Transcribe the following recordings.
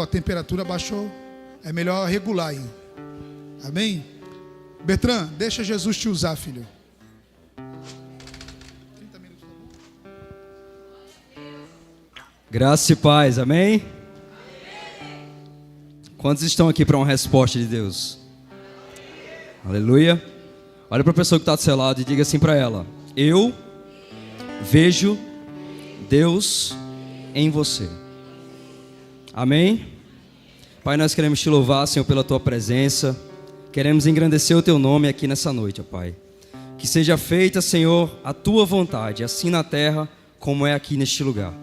A temperatura baixou, é melhor regular aí. Amém? Bertrand, deixa Jesus te usar, filho. 30 minutos, tá bom? Graça e paz, amém? Quantos estão aqui para uma resposta de Deus? Aleluia. Olha para a pessoa que está do seu lado e diga assim para ela: eu vejo Deus em você. Amém? Pai, nós queremos te louvar, Senhor, pela tua presença. Queremos engrandecer o teu nome aqui nessa noite, ó Pai. Que seja feita, Senhor, a tua vontade, assim na terra como é aqui neste lugar.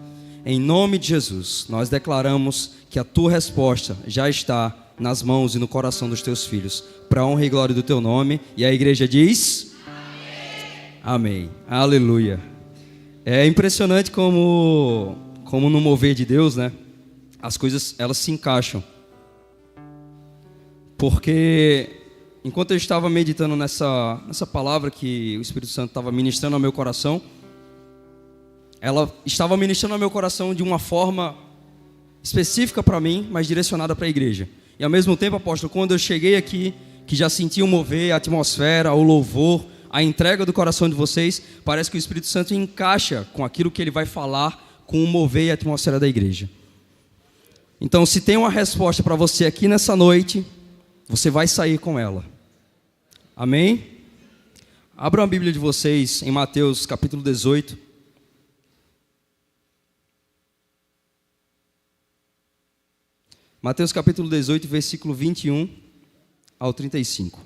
Em nome de Jesus, nós declaramos que a tua resposta já está nas mãos e no coração dos teus filhos, para a honra e glória do teu nome. E a igreja diz: amém. Amém. Aleluia. É impressionante como no mover de Deus, né? As coisas, elas se encaixam. Porque enquanto eu estava meditando nessa palavra que o Espírito Santo estava ministrando ao meu coração, ela estava ministrando ao meu coração de uma forma específica para mim, mas direcionada para a igreja. E ao mesmo tempo, apóstolo, quando eu cheguei aqui, que já senti o mover, a atmosfera, o louvor, a entrega do coração de vocês, parece que o Espírito Santo encaixa com aquilo que ele vai falar, com o mover e a atmosfera da igreja. Então, se tem uma resposta para você aqui nessa noite, você vai sair com ela. Amém? Abram a Bíblia de vocês em Mateus capítulo 18. Mateus capítulo 18, versículo 21 ao 35.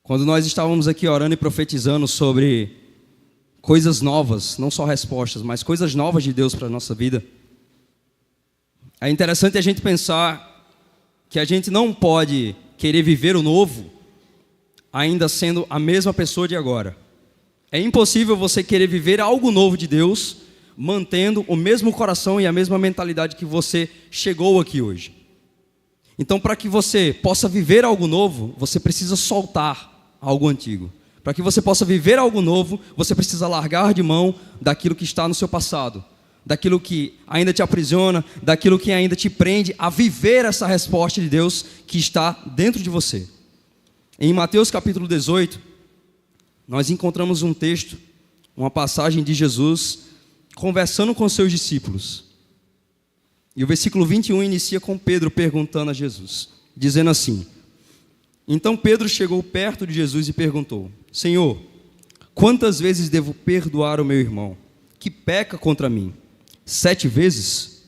Quando nós estávamos aqui orando e profetizando sobre coisas novas, não só respostas, mas coisas novas de Deus para a nossa vida, é interessante a gente pensar que a gente não pode querer viver o novo ainda sendo a mesma pessoa de agora. É impossível você querer viver algo novo de Deus mantendo o mesmo coração e a mesma mentalidade que você chegou aqui hoje. Então, para que você possa viver algo novo, você precisa soltar algo antigo. Para que você possa viver algo novo, você precisa largar de mão daquilo que está no seu passado, daquilo que ainda te aprisiona, daquilo que ainda te prende a viver essa resposta de Deus que está dentro de você. Em Mateus capítulo 18, nós encontramos um texto, uma passagem de Jesus conversando com seus discípulos. E o versículo 21 inicia com Pedro perguntando a Jesus, dizendo assim: então Pedro chegou perto de Jesus e perguntou: Senhor, quantas vezes devo perdoar o meu irmão que peca contra mim? 7 vezes?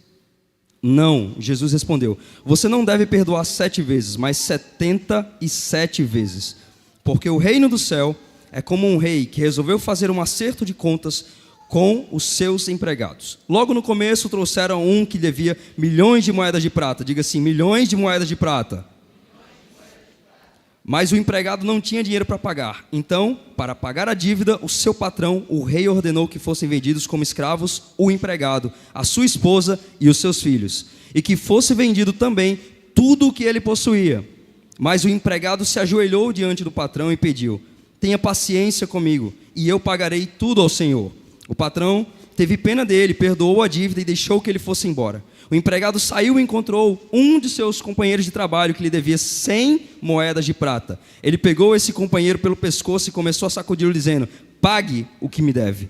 Não, Jesus respondeu: você não deve perdoar 7 vezes, mas 77 vezes. Porque o reino do céu é como um rei que resolveu fazer um acerto de contas com os seus empregados. Logo no começo trouxeram um que devia milhões de moedas de prata. Diga assim: milhões de moedas de prata. Mas o empregado não tinha dinheiro para pagar. Então, para pagar a dívida, o seu patrão, o rei, ordenou que fossem vendidos como escravos o empregado, a sua esposa e os seus filhos, e que fosse vendido também tudo o que ele possuía. Mas o empregado se ajoelhou diante do patrão e pediu: tenha paciência comigo, e eu pagarei tudo ao Senhor. O patrão teve pena dele, perdoou a dívida e deixou que ele fosse embora. O empregado saiu e encontrou um de seus companheiros de trabalho que lhe devia 100 moedas de prata. Ele pegou esse companheiro pelo pescoço e começou a sacudi-lo, dizendo: pague o que me deve.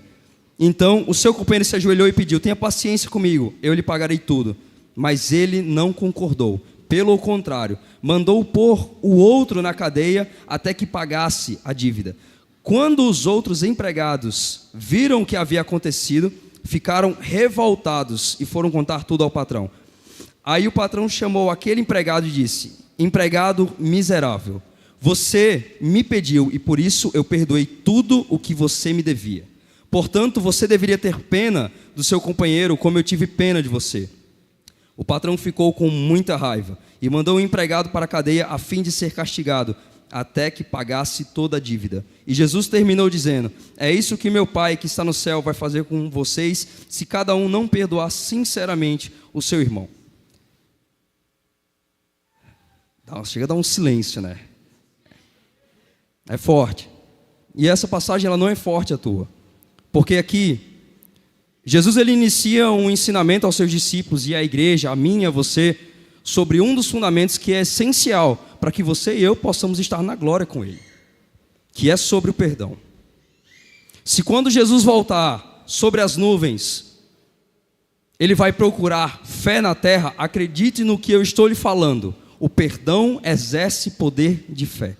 Então o seu companheiro se ajoelhou e pediu: tenha paciência comigo, eu lhe pagarei tudo. Mas ele não concordou. Pelo contrário, mandou pôr o outro na cadeia até que pagasse a dívida. Quando os outros empregados viram o que havia acontecido, ficaram revoltados e foram contar tudo ao patrão. Aí o patrão chamou aquele empregado e disse: empregado miserável, você me pediu e por isso eu perdoei tudo o que você me devia. Portanto, você deveria ter pena do seu companheiro como eu tive pena de você. O patrão ficou com muita raiva e mandou o empregado para a cadeia a fim de ser castigado, até que pagasse toda a dívida. E Jesus terminou dizendo: é isso que meu Pai que está no céu vai fazer com vocês, se cada um não perdoar sinceramente o seu irmão. Chega a dar um silêncio, né? É forte. E essa passagem ela não é forte à toa. Porque aqui, Jesus ele inicia um ensinamento aos seus discípulos e à igreja, a mim e a você, sobre um dos fundamentos que é essencial para que você e eu possamos estar na glória com Ele, que é sobre o perdão. Se quando Jesus voltar sobre as nuvens, Ele vai procurar fé na terra, acredite no que eu estou lhe falando, o perdão exerce poder de fé.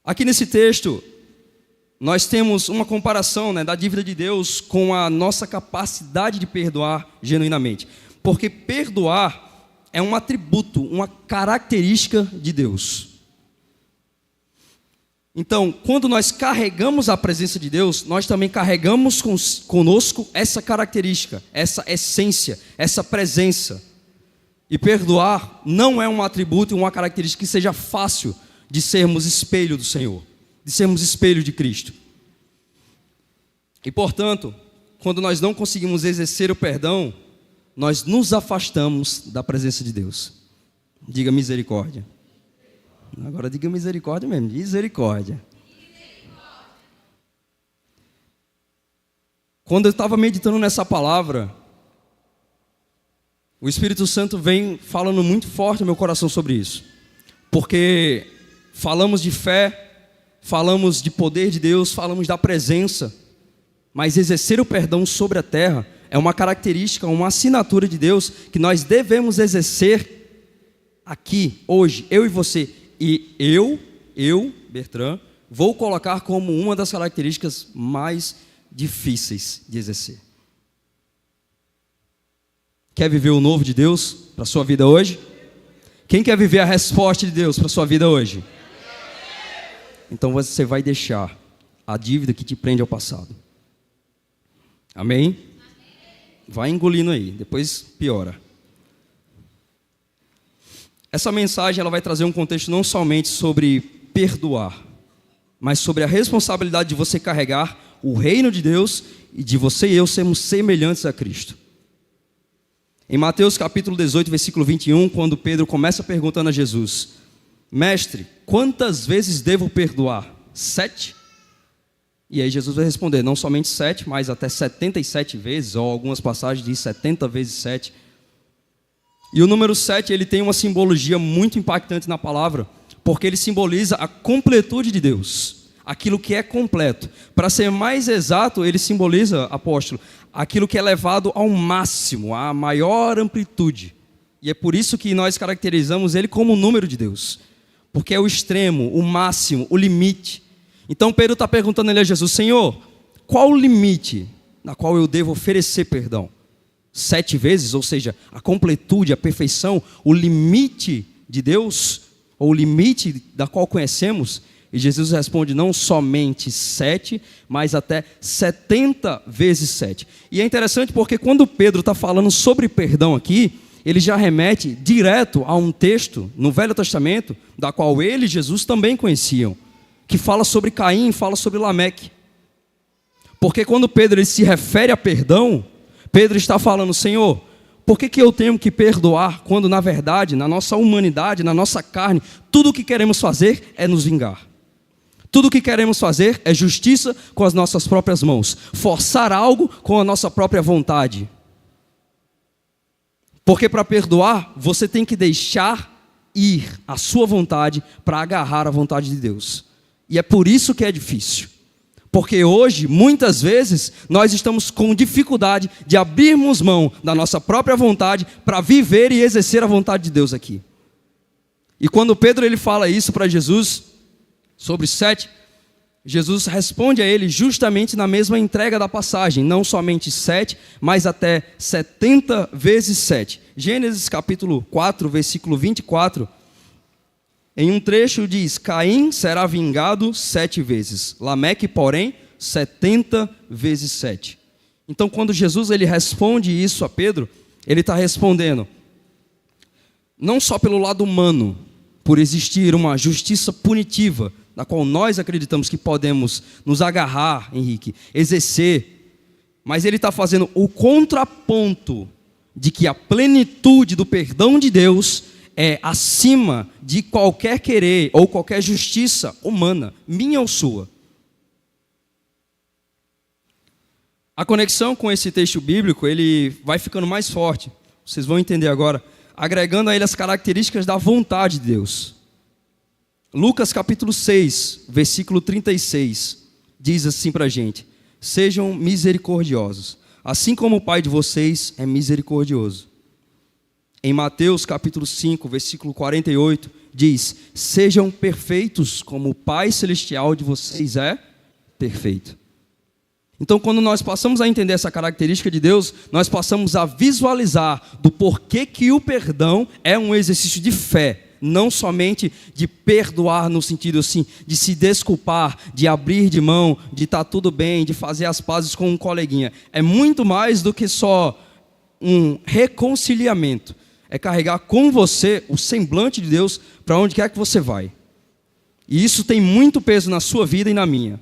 Aqui nesse texto, nós temos uma comparação, da dívida de Deus com a nossa capacidade de perdoar genuinamente. Porque perdoar é um atributo, uma característica de Deus. Então, quando nós carregamos a presença de Deus, nós também carregamos conosco essa característica, essa essência, essa presença. E perdoar não é um atributo, uma característica que seja fácil de sermos espelho do Senhor, de sermos espelho de Cristo. E, portanto, quando nós não conseguimos exercer o perdão, nós nos afastamos da presença de Deus. Diga misericórdia. Agora diga misericórdia mesmo, misericórdia. Quando eu estava meditando nessa palavra, o Espírito Santo vem falando muito forte no meu coração sobre isso. Porque falamos de fé, falamos de poder de Deus, falamos da presença, mas exercer o perdão sobre a terra é uma característica, uma assinatura de Deus que nós devemos exercer aqui, hoje, eu e você. E eu, Bertrand, vou colocar como uma das características mais difíceis de exercer. Quer viver o novo de Deus para a sua vida hoje? Quem quer viver a resposta de Deus para a sua vida hoje? Então você vai deixar a dívida que te prende ao passado. Amém? Vai engolindo aí, depois piora. Essa mensagem ela vai trazer um contexto não somente sobre perdoar, mas sobre a responsabilidade de você carregar o reino de Deus e de você e eu sermos semelhantes a Cristo. Em Mateus capítulo 18, versículo 21, quando Pedro começa perguntando a Jesus: Mestre, quantas vezes devo perdoar? 7? E aí Jesus vai responder, não somente 7, mas até 77 vezes, ou algumas passagens diz 70 vezes 7. E o número 7, ele tem uma simbologia muito impactante na palavra, porque ele simboliza a completude de Deus, aquilo que é completo. Para ser mais exato, ele simboliza, apóstolo, aquilo que é levado ao máximo, à maior amplitude. E é por isso que nós caracterizamos ele como o número de Deus, porque é o extremo, o máximo, o limite. Então Pedro está perguntando ali a Jesus: Senhor, qual o limite na qual eu devo oferecer perdão? 7 vezes, ou seja, a completude, a perfeição, o limite de Deus, ou o limite da qual conhecemos? E Jesus responde, não somente 7, mas até 70 vezes 7. E é interessante porque quando Pedro está falando sobre perdão aqui, ele já remete direto a um texto no Velho Testamento, da qual ele e Jesus também conheciam, que fala sobre Caim, fala sobre Lameque. Porque quando Pedro ele se refere a perdão, Pedro está falando, Senhor, por que eu tenho que perdoar quando na verdade, na nossa humanidade, na nossa carne, tudo o que queremos fazer é nos vingar. Tudo o que queremos fazer é justiça com as nossas próprias mãos, forçar algo com a nossa própria vontade. Porque para perdoar, você tem que deixar ir a sua vontade para agarrar a vontade de Deus. E é por isso que é difícil. Porque hoje, muitas vezes, nós estamos com dificuldade de abrirmos mão da nossa própria vontade para viver e exercer a vontade de Deus aqui. E quando Pedro ele fala isso para Jesus, sobre 7, Jesus responde a ele justamente na mesma entrega da passagem, não somente 7, mas até 70 vezes 7. Gênesis capítulo 4, versículo 24, em um trecho diz, Caim será vingado 7 vezes, Lameque, porém, 70 vezes 7. Então, quando Jesus ele responde isso a Pedro, ele está respondendo, não só pelo lado humano, por existir uma justiça punitiva, da qual nós acreditamos que podemos nos agarrar, Henrique, exercer, mas ele está fazendo o contraponto de que a plenitude do perdão de Deus é acima de qualquer querer ou qualquer justiça humana, minha ou sua. A conexão com esse texto bíblico, ele vai ficando mais forte. Vocês vão entender agora, agregando a ele as características da vontade de Deus. Lucas capítulo 6, versículo 36, diz assim para a gente: sejam misericordiosos, assim como o Pai de vocês é misericordioso. Em Mateus capítulo 5, versículo 48, diz: sejam perfeitos como o Pai celestial de vocês é perfeito. Então, quando nós passamos a entender essa característica de Deus, nós passamos a visualizar do porquê que o perdão é um exercício de fé, não somente de perdoar no sentido assim, de se desculpar, de abrir de mão, de estar tudo bem, de fazer as pazes com um coleguinha. É muito mais do que só um reconciliamento. É carregar com você o semblante de Deus para onde quer que você vai. E isso tem muito peso na sua vida e na minha.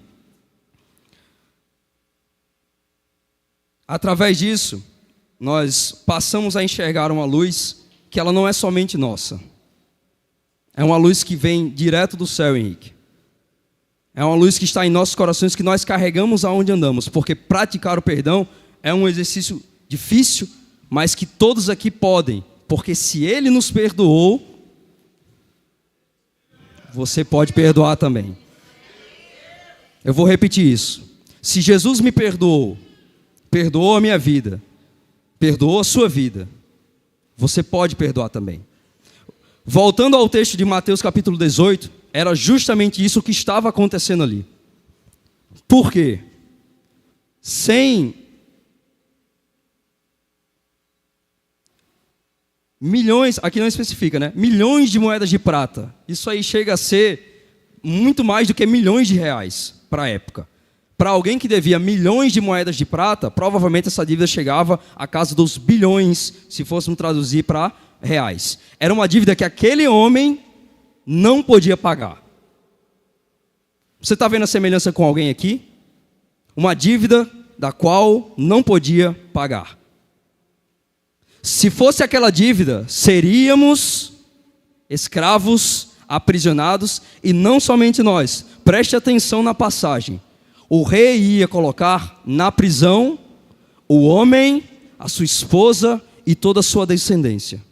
Através disso, nós passamos a enxergar uma luz que ela não é somente nossa. É uma luz que vem direto do céu, Henrique. É uma luz que está em nossos corações, que nós carregamos aonde andamos, porque praticar o perdão é um exercício difícil, mas que todos aqui podem, porque se Ele nos perdoou, você pode perdoar também. Eu vou repetir isso. Se Jesus me perdoou a minha vida, perdoou a sua vida, você pode perdoar também. Voltando ao texto de Mateus capítulo 18, era justamente isso que estava acontecendo ali. Por quê? Sem milhões, aqui não especifica, né? Milhões de moedas de prata. Isso aí chega a ser muito mais do que milhões de reais para a época. Para alguém que devia milhões de moedas de prata, provavelmente essa dívida chegava à casa dos bilhões, se fôssemos traduzir para reais. Era uma dívida que aquele homem não podia pagar. Você está vendo a semelhança com alguém aqui? Uma dívida da qual não podia pagar. Se fosse aquela dívida, seríamos escravos, aprisionados, e não somente nós. Preste atenção na passagem. O rei ia colocar na prisão o homem, a sua esposa e toda a sua descendência.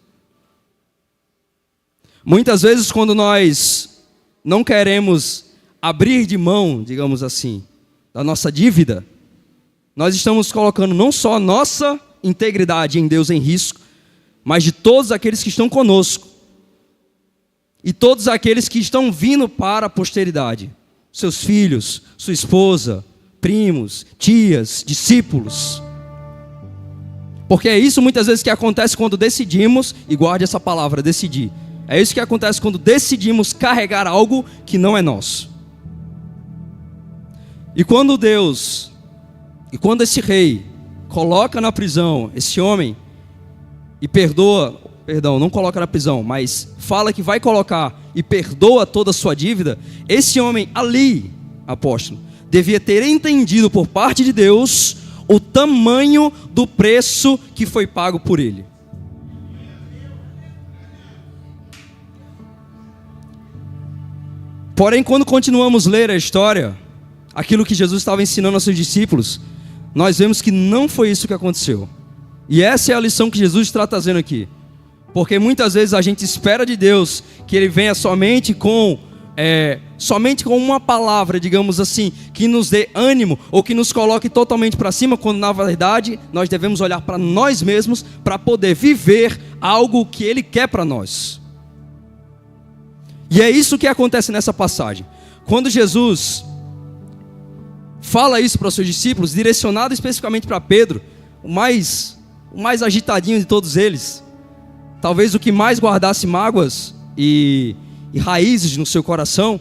Muitas vezes, quando nós não queremos abrir de mão, digamos assim, da nossa dívida, nós estamos colocando não só a nossa integridade em Deus em risco, mas de todos aqueles que estão conosco e todos aqueles que estão vindo para a posteridade. Seus filhos, sua esposa, primos, tias, discípulos. Porque é isso muitas vezes que acontece quando decidimos, e guarde essa palavra, decidir. É isso que acontece quando decidimos carregar algo que não é nosso. E quando esse rei coloca na prisão esse homem e não coloca na prisão, mas fala que vai colocar e perdoa toda a sua dívida, esse homem ali, apóstolo, devia ter entendido por parte de Deus o tamanho do preço que foi pago por ele. Porém, quando continuamos a ler a história, aquilo que Jesus estava ensinando aos seus discípulos, nós vemos que não foi isso que aconteceu. E essa é a lição que Jesus está trazendo aqui. Porque muitas vezes a gente espera de Deus que Ele venha somente com uma palavra, digamos assim, que nos dê ânimo ou que nos coloque totalmente para cima, quando na verdade nós devemos olhar para nós mesmos para poder viver algo que Ele quer para nós. E é isso que acontece nessa passagem. Quando Jesus fala isso para os seus discípulos, direcionado especificamente para Pedro, o mais agitadinho de todos eles, talvez o que mais guardasse mágoas e raízes no seu coração,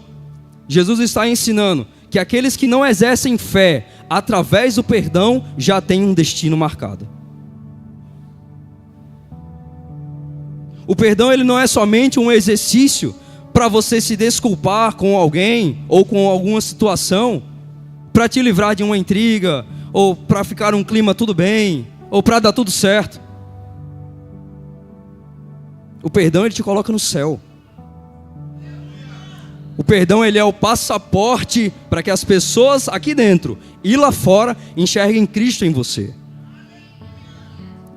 Jesus está ensinando que aqueles que não exercem fé através do perdão já têm um destino marcado. O perdão, ele não é somente um exercício para você se desculpar com alguém ou com alguma situação, para te livrar de uma intriga, ou para ficar um clima tudo bem, ou para dar tudo certo. O perdão, ele te coloca no céu. O perdão, ele é o passaporte para que as pessoas aqui dentro e lá fora enxerguem Cristo em você.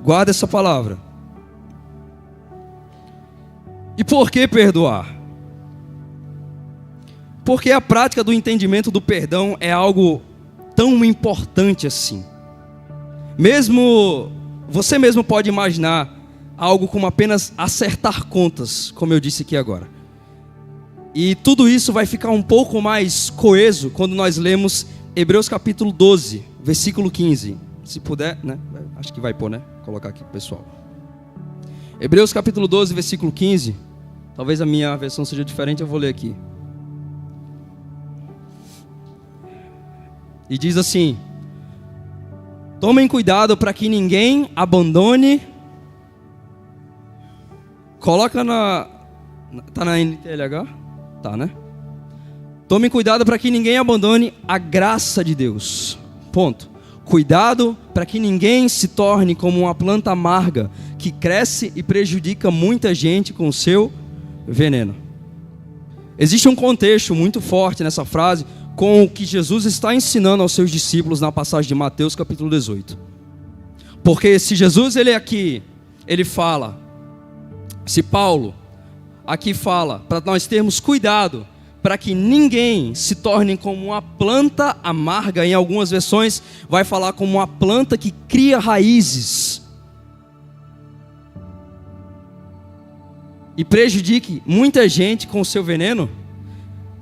Guarda essa palavra. E por que perdoar? Porque a prática do entendimento do perdão é algo tão importante assim. Você mesmo pode imaginar algo como apenas acertar contas, como eu disse aqui agora. E tudo isso vai ficar um pouco mais coeso quando nós lemos Hebreus capítulo 12, versículo 15. Se puder, né? Acho que vai pôr, né? Vou colocar aqui pro pessoal. Hebreus capítulo 12, versículo 15. Talvez a minha versão seja diferente, eu vou ler aqui. E diz assim: tomem cuidado para que ninguém abandone. Coloca tá na NTLH? Tá, né? Tomem cuidado para que ninguém abandone a graça de Deus. Ponto. Cuidado para que ninguém se torne como uma planta amarga que cresce e prejudica muita gente com o seu veneno. Existe um contexto muito forte nessa frase com o que Jesus está ensinando aos seus discípulos na passagem de Mateus capítulo 18. Porque se Jesus ele fala, se Paulo aqui fala para nós termos cuidado para que ninguém se torne como uma planta amarga, em algumas versões vai falar como uma planta que cria raízes e prejudique muita gente com o seu veneno.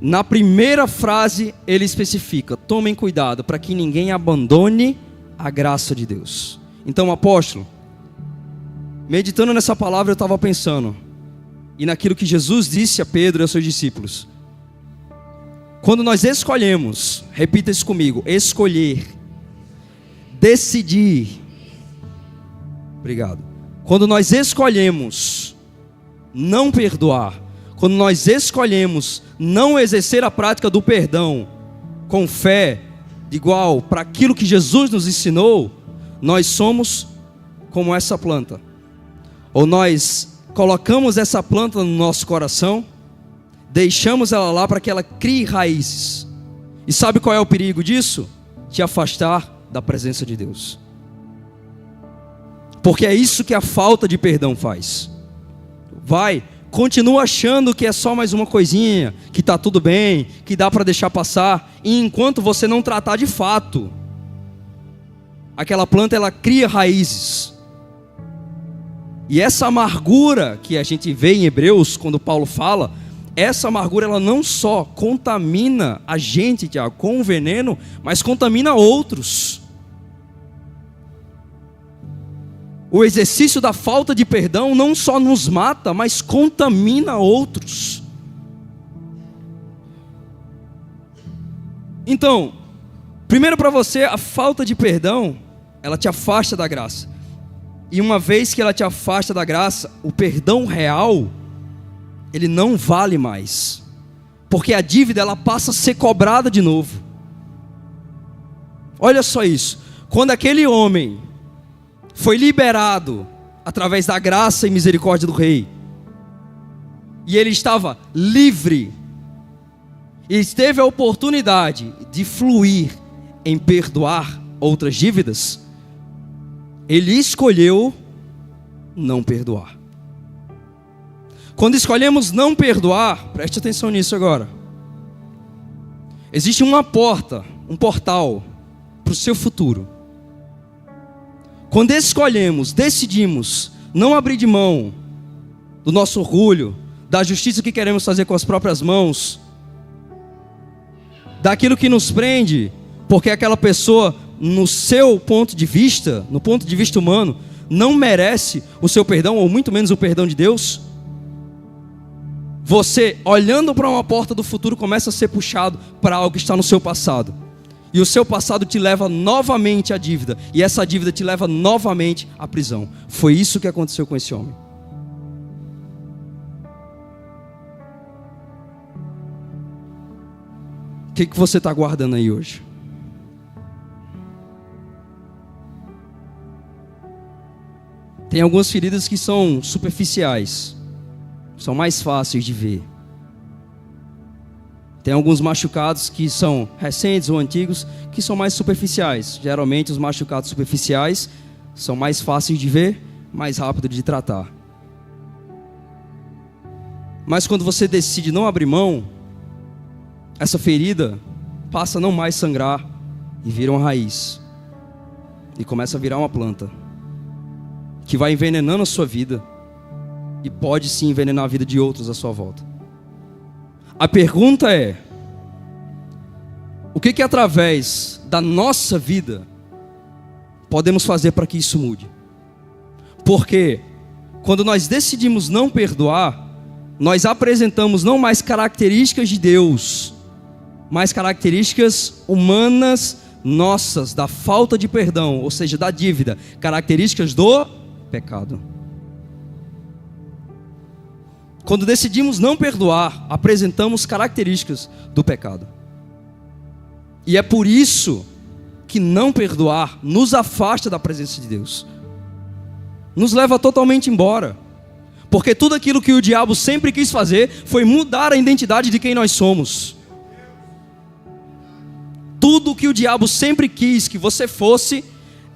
Na primeira frase ele especifica: tomem cuidado para que ninguém abandone a graça de Deus. Então, apóstolo, meditando nessa palavra eu estava pensando, e naquilo que Jesus disse a Pedro e aos seus discípulos. Quando nós escolhemos, repita isso comigo, escolher, decidir. Obrigado. Quando nós escolhemos não perdoar, quando nós escolhemos não exercer a prática do perdão com fé, igual para aquilo que Jesus nos ensinou, nós somos como essa planta. Ou nós colocamos essa planta no nosso coração, deixamos ela lá para que ela crie raízes. E sabe qual é o perigo disso? Te afastar da presença de Deus. Porque é isso que a falta de perdão faz. Continua achando que é só mais uma coisinha, que está tudo bem, que dá para deixar passar. E enquanto você não tratar de fato, aquela planta ela cria raízes. E essa amargura que a gente vê em Hebreus, quando Paulo fala, essa amargura ela não só contamina a gente, Tiago, com o veneno, mas contamina outros. O exercício da falta de perdão não só nos mata, mas contamina outros. Então, primeiro para você, a falta de perdão, ela te afasta da graça. E uma vez que ela te afasta da graça, o perdão real, ele não vale mais. Porque a dívida, ela passa a ser cobrada de novo. Olha só isso. Quando aquele homem foi liberado através da graça e misericórdia do rei, e ele estava livre, e teve a oportunidade de fluir em perdoar outras dívidas, ele escolheu não perdoar. Quando escolhemos não perdoar, preste atenção nisso agora. Existe uma porta, um portal para o seu futuro. Quando escolhemos, decidimos não abrir de mão do nosso orgulho, da justiça que queremos fazer com as próprias mãos, daquilo que nos prende, porque aquela pessoa, no seu ponto de vista, no ponto de vista humano, não merece o seu perdão, ou muito menos o perdão de Deus. Você, olhando para uma porta do futuro, começa a ser puxado para algo que está no seu passado. E o seu passado te leva novamente à dívida. E essa dívida te leva novamente à prisão. Foi isso que aconteceu com esse homem. O que você está guardando aí hoje? Tem algumas feridas que são superficiais. são mais fáceis de ver. Tem alguns machucados que são recentes ou antigos, que são mais superficiais. Geralmente os machucados superficiais são mais fáceis de ver, mais rápido de tratar. Mas quando você decide não abrir mão, essa ferida passa a não mais sangrar e vira uma raiz. E começa a virar uma planta que vai envenenando a sua vida e pode sim envenenar a vida de outros à sua volta. A pergunta é: o que através da nossa vida podemos fazer para que isso mude? Porque quando nós decidimos não perdoar, nós apresentamos não mais características de Deus, mas características humanas nossas, da falta de perdão, ou seja, da dívida, características do pecado. Quando decidimos não perdoar, apresentamos características do pecado. E é por isso que não perdoar nos afasta da presença de Deus, nos leva totalmente embora. Porque tudo aquilo que o diabo sempre quis fazer foi mudar a identidade de quem nós somos. Tudo que o diabo sempre quis que você fosse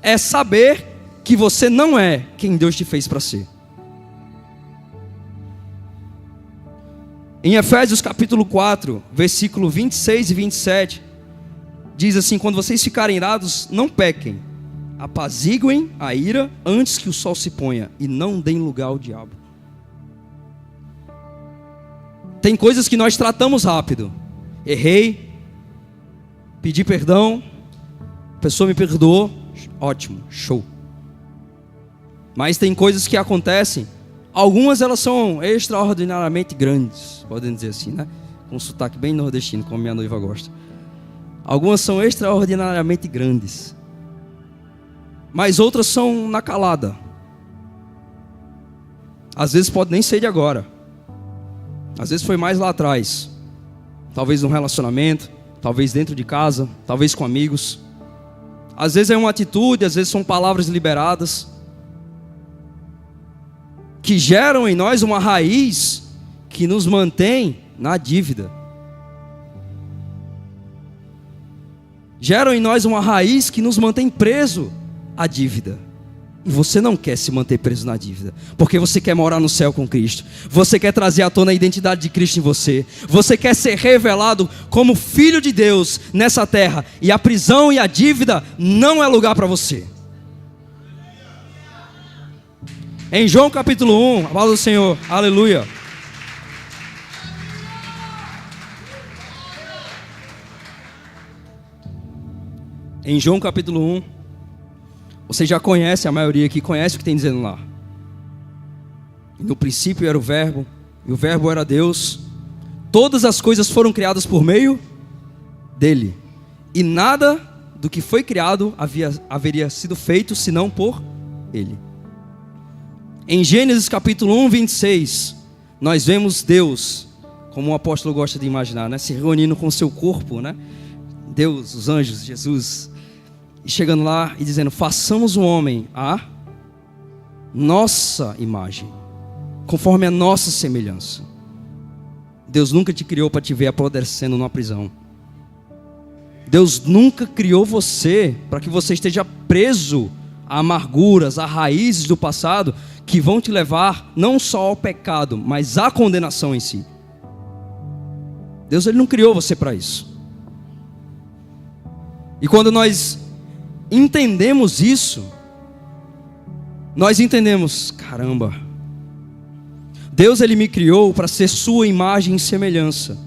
é saber que você não é quem Deus te fez para ser. Em Efésios capítulo 4, versículo 26 e 27, diz assim: quando vocês ficarem irados, não pequem, apaziguem a ira antes que o sol se ponha e não deem lugar ao diabo. Tem coisas que nós tratamos rápido. Errei, pedi perdão, a pessoa me perdoou, ótimo, show. Mas tem coisas que acontecem, algumas elas são extraordinariamente grandes, podem dizer assim, né? Com um sotaque bem nordestino, como minha noiva gosta. Algumas são extraordinariamente grandes, mas outras são na calada. Às vezes pode nem ser de agora, às vezes foi mais lá atrás, talvez num relacionamento, talvez dentro de casa, talvez com amigos. Às vezes é uma atitude, às vezes são palavras liberadas que geram em nós uma raiz que nos mantém na dívida. Geram em nós uma raiz que nos mantém preso à dívida. E você não quer se manter preso na dívida, porque você quer morar no céu com Cristo. Você quer trazer à tona a identidade de Cristo em você. Você quer ser revelado como filho de Deus nessa terra. E a prisão e a dívida não é lugar para você. Em João capítulo 1, a palavra do Senhor, aleluia. Em João capítulo 1, você já conhece, a maioria aqui conhece o que tem dizendo lá. No princípio era o verbo, e o verbo era Deus. Todas as coisas foram criadas por meio dele, e nada do que foi criado haveria sido feito senão por ele. Em Gênesis capítulo 1, 26, nós vemos Deus, como o apóstolo gosta de imaginar, né? Se reunindo com o seu corpo, né? Deus, os anjos, Jesus, e chegando lá e dizendo: façamos o homem a nossa imagem, conforme a nossa semelhança. Deus nunca te criou para te ver apodrecendo numa prisão. Deus nunca criou você para que você esteja preso a amarguras, a raízes do passado que vão te levar não só ao pecado, mas à condenação em si. Deus, ele não criou você para isso. E quando nós entendemos isso, nós entendemos: caramba, Deus, ele me criou para ser sua imagem e semelhança,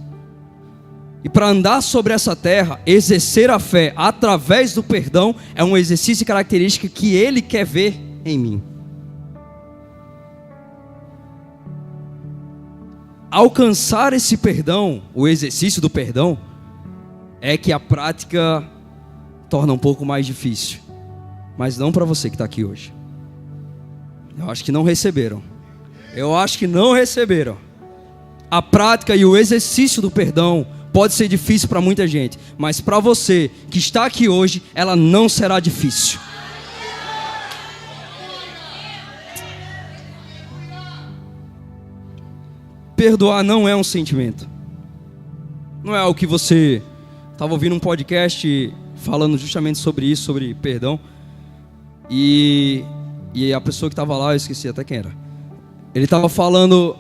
e para andar sobre essa terra, exercer a fé através do perdão é um exercício e característica que ele quer ver em mim. Alcançar esse perdão, o exercício do perdão, é que a prática torna um pouco mais difícil. Mas não para você que está aqui hoje. Eu acho que não receberam. A prática e o exercício do perdão pode ser difícil para muita gente, mas para você que está aqui hoje, ela não será difícil. perdoar não é um sentimento. Não é algo que você estava ouvindo um podcast falando justamente sobre isso, sobre perdão. E a pessoa que estava lá, eu esqueci até quem era. Ele estava falando,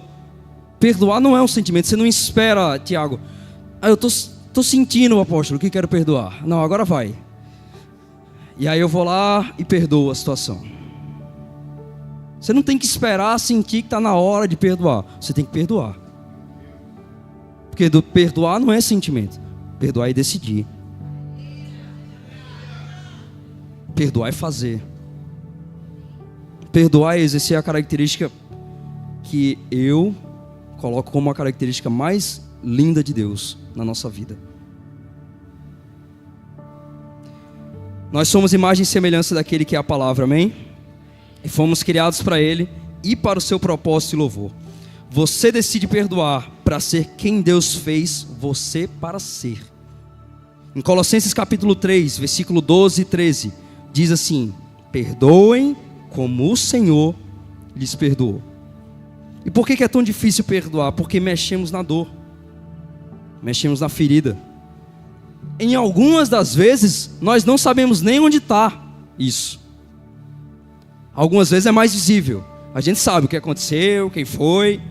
perdoar não é um sentimento. Você não espera, Tiago, eu tô sentindo, apóstolo, que quero perdoar. Não, agora vai. E aí eu vou lá e perdoo a situação. Você não tem que esperar sentir que está na hora de perdoar. Você tem que perdoar. Porque perdoar não é sentimento. Perdoar é decidir. Perdoar é fazer. Perdoar é exercer a característica que eu coloco como a característica mais linda de Deus na nossa vida. Nós somos imagem e semelhança daquele que é a palavra, amém? E fomos criados para Ele e para o seu propósito e louvor. Você decide perdoar para ser quem Deus fez você para ser. Em Colossenses capítulo 3, versículo 12 e 13, diz assim: perdoem como o Senhor lhes perdoou. E por que é tão difícil perdoar? Porque mexemos na dor, mexemos na ferida. Em algumas das vezes, nós não sabemos nem onde está isso. Algumas vezes é mais visível. A gente sabe o que aconteceu, quem foi.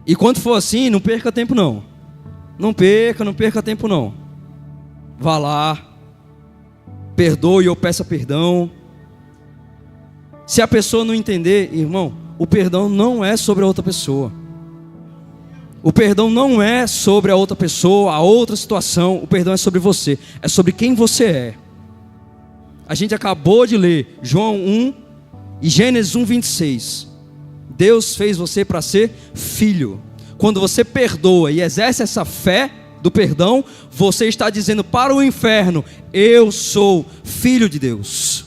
E quando for assim, não perca tempo não. Não perca tempo não. Vá lá, perdoe ou peça perdão. Se a pessoa não entender, irmão, o perdão não é sobre a outra pessoa. O perdão não é sobre a outra pessoa, a outra situação. O perdão é sobre você. É sobre quem você é. A gente acabou de ler João 1 e Gênesis 1, 26. Deus fez você para ser filho. Quando você perdoa e exerce essa fé do perdão, você está dizendo para o inferno: eu sou filho de Deus.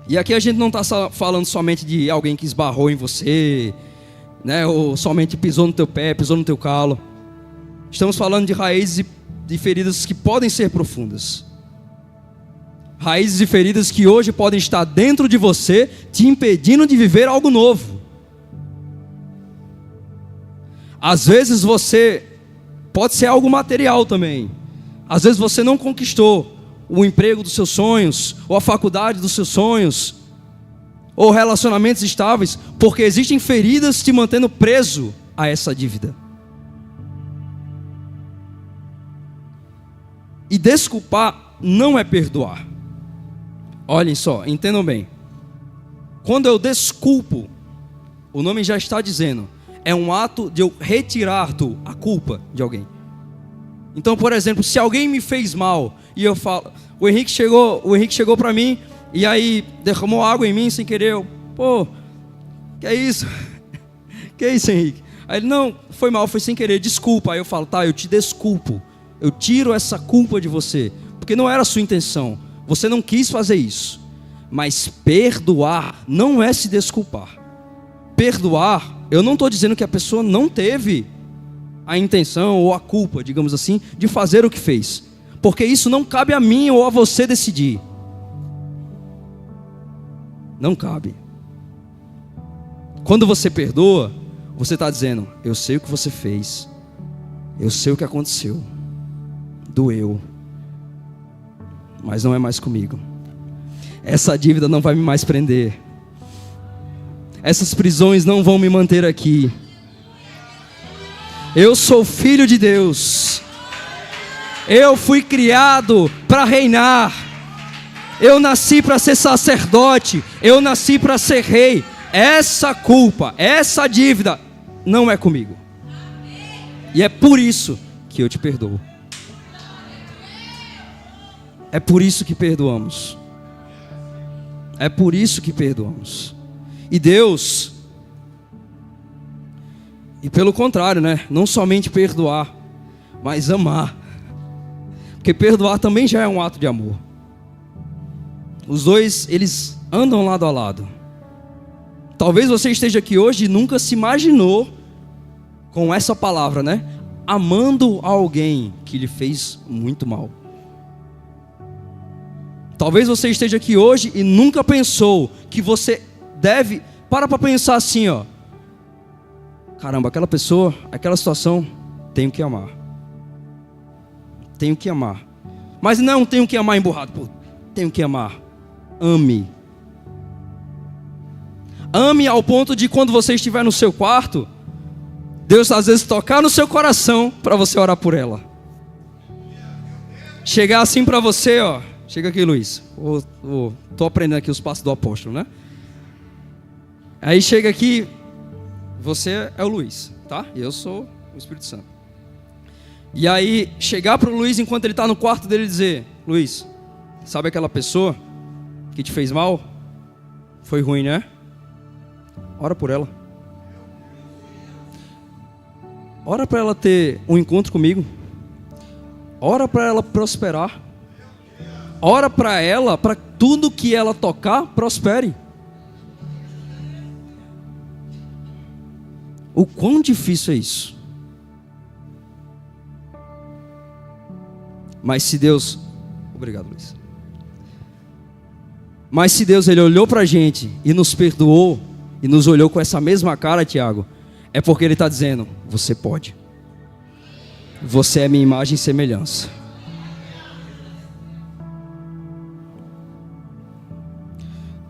E aqui a gente não está falando somente de alguém que esbarrou em você, né, ou somente pisou no teu pé, pisou no teu calo. Estamos falando de raízes e feridas que podem ser profundas. Raízes e feridas que hoje podem estar dentro de você, te impedindo de viver algo novo. Às vezes você pode ser algo material também. Às vezes você não conquistou o emprego dos seus sonhos, ou a faculdade dos seus sonhos, ou relacionamentos estáveis, porque existem feridas te mantendo preso a essa dívida. E desculpar não é perdoar. Olhem só, entendam bem. Quando eu desculpo, o nome já está dizendo, é um ato de eu retirar a culpa de alguém. Então, por exemplo, se alguém me fez mal e eu falo, o Henrique chegou para mim e aí derramou água em mim sem querer. Que é isso? Que é isso, Henrique? Aí ele, não, foi mal, foi sem querer, desculpa. Aí eu falo, tá, eu te desculpo. Eu tiro essa culpa de você, porque não era a sua intenção. Você não quis fazer isso. Mas perdoar não é se desculpar. Perdoar, eu não estou dizendo que a pessoa não teve a intenção ou a culpa, digamos assim, de fazer o que fez. Porque isso não cabe a mim ou a você decidir. Não cabe. Quando você perdoa, você está dizendo, eu sei o que você fez. Eu sei o que aconteceu. Doeu. Mas não é mais comigo. Essa dívida não vai me mais prender. Essas prisões não vão me manter aqui. Eu sou filho de Deus. Eu fui criado para reinar. Eu nasci para ser sacerdote. Eu nasci para ser rei. Essa culpa, essa dívida não é comigo. E é por isso que eu te perdoo. É por isso que perdoamos. É por isso que perdoamos. E Deus, e pelo contrário, né? Não somente perdoar, mas amar. Porque perdoar também já é um ato de amor. Os dois, eles andam lado a lado. Talvez você esteja aqui hoje e nunca se imaginou com essa palavra, né? Amando alguém que lhe fez muito mal. Talvez você esteja aqui hoje e nunca pensou que você deve... Para pensar assim, ó. Caramba, aquela pessoa, aquela situação, tenho que amar. Tenho que amar. Mas não tenho que amar emburrado. Pô, tenho que amar. Ame. Ame ao ponto de quando você estiver no seu quarto, Deus às vezes tocar no seu coração para você orar por ela. Chegar assim para você, ó. Chega aqui, Luiz. Tô aprendendo aqui os passos do apóstolo, né? Aí chega aqui, você é o Luiz, tá? E eu sou o Espírito Santo. E aí chegar para o Luiz enquanto ele está no quarto dele e dizer: Luiz, sabe aquela pessoa que te fez mal? Foi ruim, né? Ora por ela. Ora para ela ter um encontro comigo. Ora para ela prosperar. Ora para ela, para tudo que ela tocar, prospere. O quão difícil é isso? Mas se Deus... Obrigado, Luiz. Mas se Deus, Ele olhou para a gente e nos perdoou, e nos olhou com essa mesma cara, Tiago, é porque Ele está dizendo: você pode. Você é minha imagem e semelhança.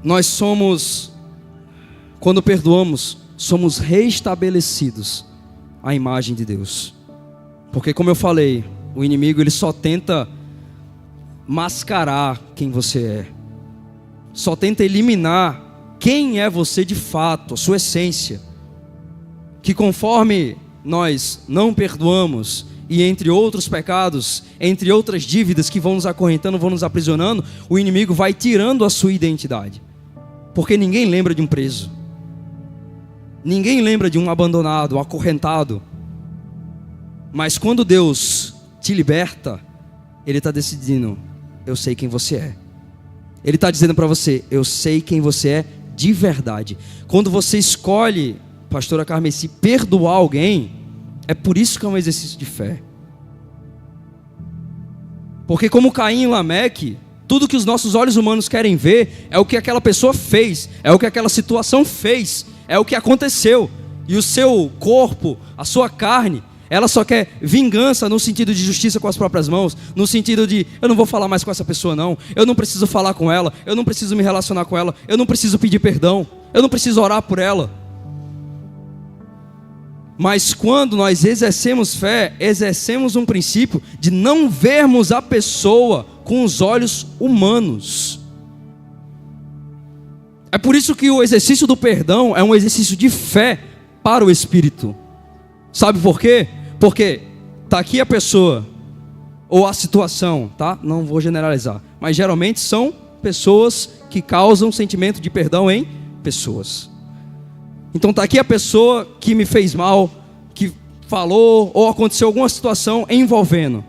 Nós somos, quando perdoamos, somos reestabelecidos à imagem de Deus. Porque, como eu falei, o inimigo ele só tenta mascarar quem você é. Só tenta eliminar quem é você de fato, a sua essência. Que conforme nós não perdoamos, e entre outros pecados, entre outras dívidas que vão nos acorrentando, vão nos aprisionando, o inimigo vai tirando a sua identidade. Porque ninguém lembra de um preso. Ninguém lembra de um abandonado, um acorrentado. Mas quando Deus te liberta, Ele está decidindo: eu sei quem você é. Ele está dizendo para você: eu sei quem você é de verdade. Quando você escolhe, pastora Carmeci, perdoar alguém, é por isso que é um exercício de fé. Porque como Caim e Lameque, tudo que os nossos olhos humanos querem ver é o que aquela pessoa fez, é o que aquela situação fez, é o que aconteceu. E o seu corpo, a sua carne, ela só quer vingança no sentido de justiça com as próprias mãos, no sentido de: eu não vou falar mais com essa pessoa não, eu não preciso falar com ela, eu não preciso me relacionar com ela, eu não preciso pedir perdão, eu não preciso orar por ela. Mas quando nós exercemos fé, exercemos um princípio de não vermos a pessoa com os olhos humanos. É por isso que o exercício do perdão é um exercício de fé para o Espírito. Sabe por quê? Porque está aqui a pessoa, ou a situação, tá? Não vou generalizar, mas geralmente são pessoas que causam sentimento de perdão em pessoas. Então está aqui a pessoa que me fez mal, que falou ou aconteceu alguma situação envolvendo.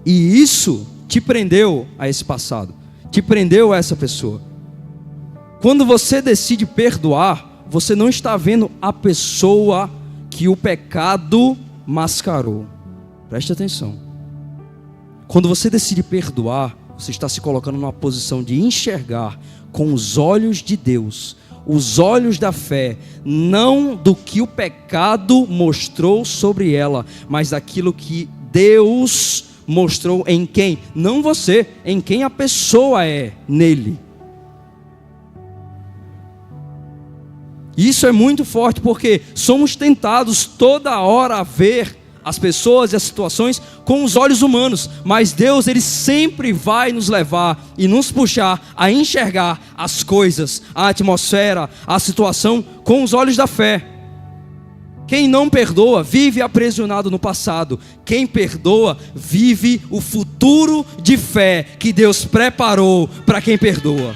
E isso te prendeu a esse passado, te prendeu a essa pessoa. Quando você decide perdoar, você não está vendo a pessoa que o pecado mascarou. Preste atenção. Quando você decide perdoar, você está se colocando numa posição de enxergar com os olhos de Deus, os olhos da fé, não do que o pecado mostrou sobre ela, mas daquilo que Deus mostrou em quem? Não você, em quem a pessoa é nele. Isso é muito forte porque somos tentados toda hora a ver as pessoas e as situações com os olhos humanos, mas Deus, Ele sempre vai nos levar e nos puxar a enxergar as coisas, a atmosfera, a situação com os olhos da fé. Quem não perdoa vive aprisionado no passado. Quem perdoa vive o futuro de fé que Deus preparou para quem perdoa.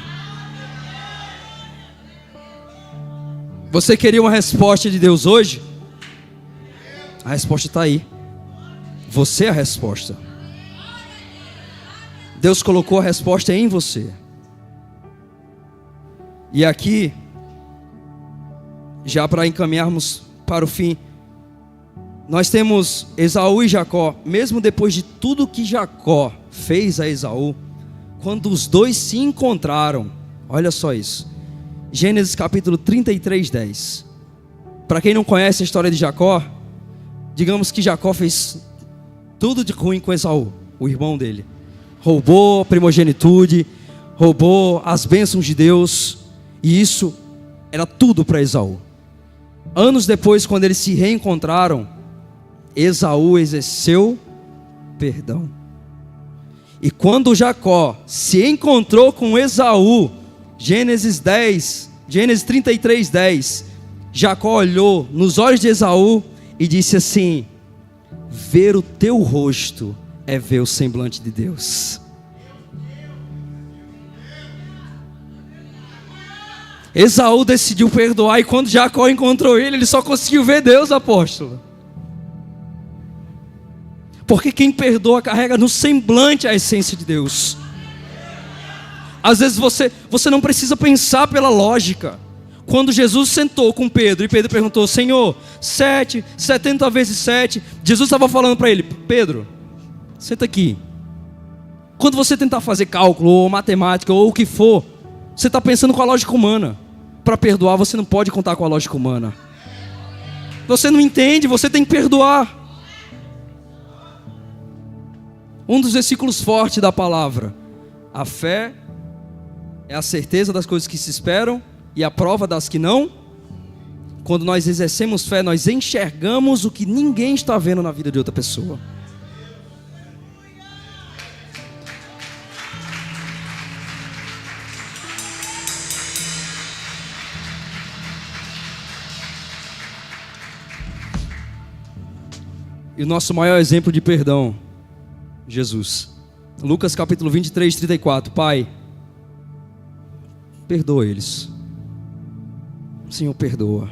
Você queria uma resposta de Deus hoje? A resposta está aí. Você é a resposta. Deus colocou a resposta em você. E aqui, já para encaminharmos para o fim, nós temos Esaú e Jacó. Mesmo depois de tudo que Jacó fez a Esaú, quando os dois se encontraram, olha só isso, Gênesis capítulo 33, 10. Para quem não conhece a história de Jacó, digamos que Jacó fez tudo de ruim com Esaú, o irmão dele. Roubou a primogenitude, roubou as bênçãos de Deus, e isso era tudo para Esaú. Anos depois, quando eles se reencontraram, Esaú exerceu perdão. E quando Jacó se encontrou com Esaú, Gênesis 33, 10, Jacó olhou nos olhos de Esaú e disse assim: ver o teu rosto é ver o semblante de Deus. Esaú decidiu perdoar, e quando Jacó encontrou ele só conseguiu ver Deus, apóstolo. Porque quem perdoa carrega no semblante a essência de Deus. Às vezes você não precisa pensar pela lógica. Quando Jesus sentou com Pedro e Pedro perguntou: Senhor, 70 vezes 7, Jesus estava falando para ele: Pedro, senta aqui. Quando você tentar fazer cálculo ou matemática ou o que for, você está pensando com a lógica humana. Para perdoar você não pode contar com a lógica humana. Você não entende, você tem que perdoar. Um dos versículos fortes da palavra: a fé é a certeza das coisas que se esperam e a prova das que não. Quando nós exercemos fé, nós enxergamos o que ninguém está vendo na vida de outra pessoa. E o nosso maior exemplo de perdão, Jesus. Lucas capítulo 23, 34. Pai, perdoa eles. Senhor, perdoa.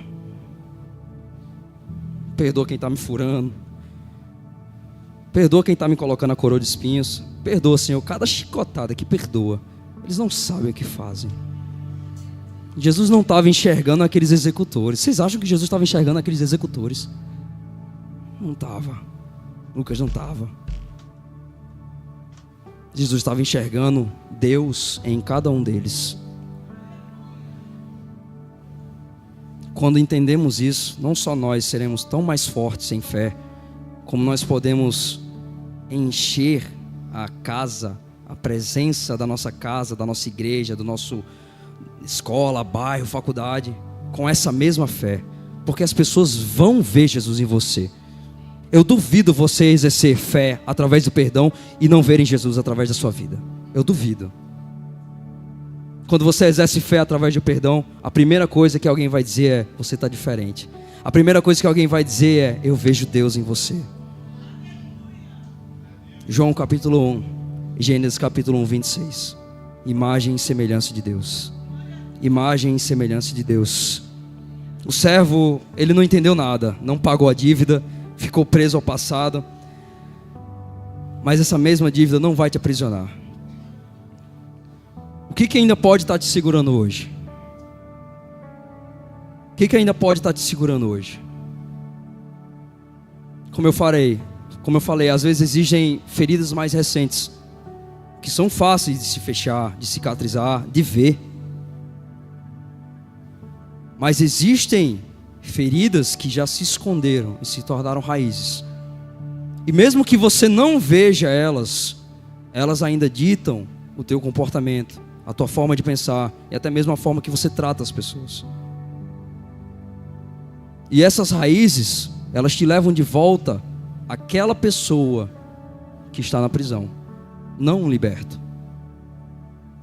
Perdoa quem está me furando. Perdoa quem está me colocando a coroa de espinhos. Perdoa, Senhor, cada chicotada que perdoa. Eles não sabem o que fazem. Jesus não estava enxergando aqueles executores. Vocês acham que Jesus estava enxergando aqueles executores? Não estava. Lucas não estava. Jesus estava enxergando Deus em cada um deles. Quando entendemos isso, não só nós seremos tão mais fortes em fé, como nós podemos encher a casa, a presença da nossa casa, da nossa igreja, do nosso escola, bairro, faculdade, com essa mesma fé, porque as pessoas vão ver Jesus em você. Eu duvido você exercer fé através do perdão e não verem Jesus através da sua vida. Eu duvido. Quando você exerce fé através do perdão, a primeira coisa que alguém vai dizer é: você está diferente. A primeira coisa que alguém vai dizer é: eu vejo Deus em você. João capítulo 1, Gênesis capítulo 1, 26. Imagem e semelhança de Deus. Imagem e semelhança de Deus. O servo, ele não entendeu nada, não pagou a dívida, ficou preso ao passado. Mas essa mesma dívida não vai te aprisionar. O que ainda pode estar te segurando hoje? O que ainda pode estar te segurando hoje? Como eu falei, às vezes existem feridas mais recentes, que são fáceis de se fechar, de cicatrizar, de ver. Mas existem feridas que já se esconderam e se tornaram raízes. E mesmo que você não veja elas, elas ainda ditam o teu comportamento, a tua forma de pensar e até mesmo a forma que você trata as pessoas. E essas raízes, elas te levam de volta àquela pessoa que está na prisão, não um liberto.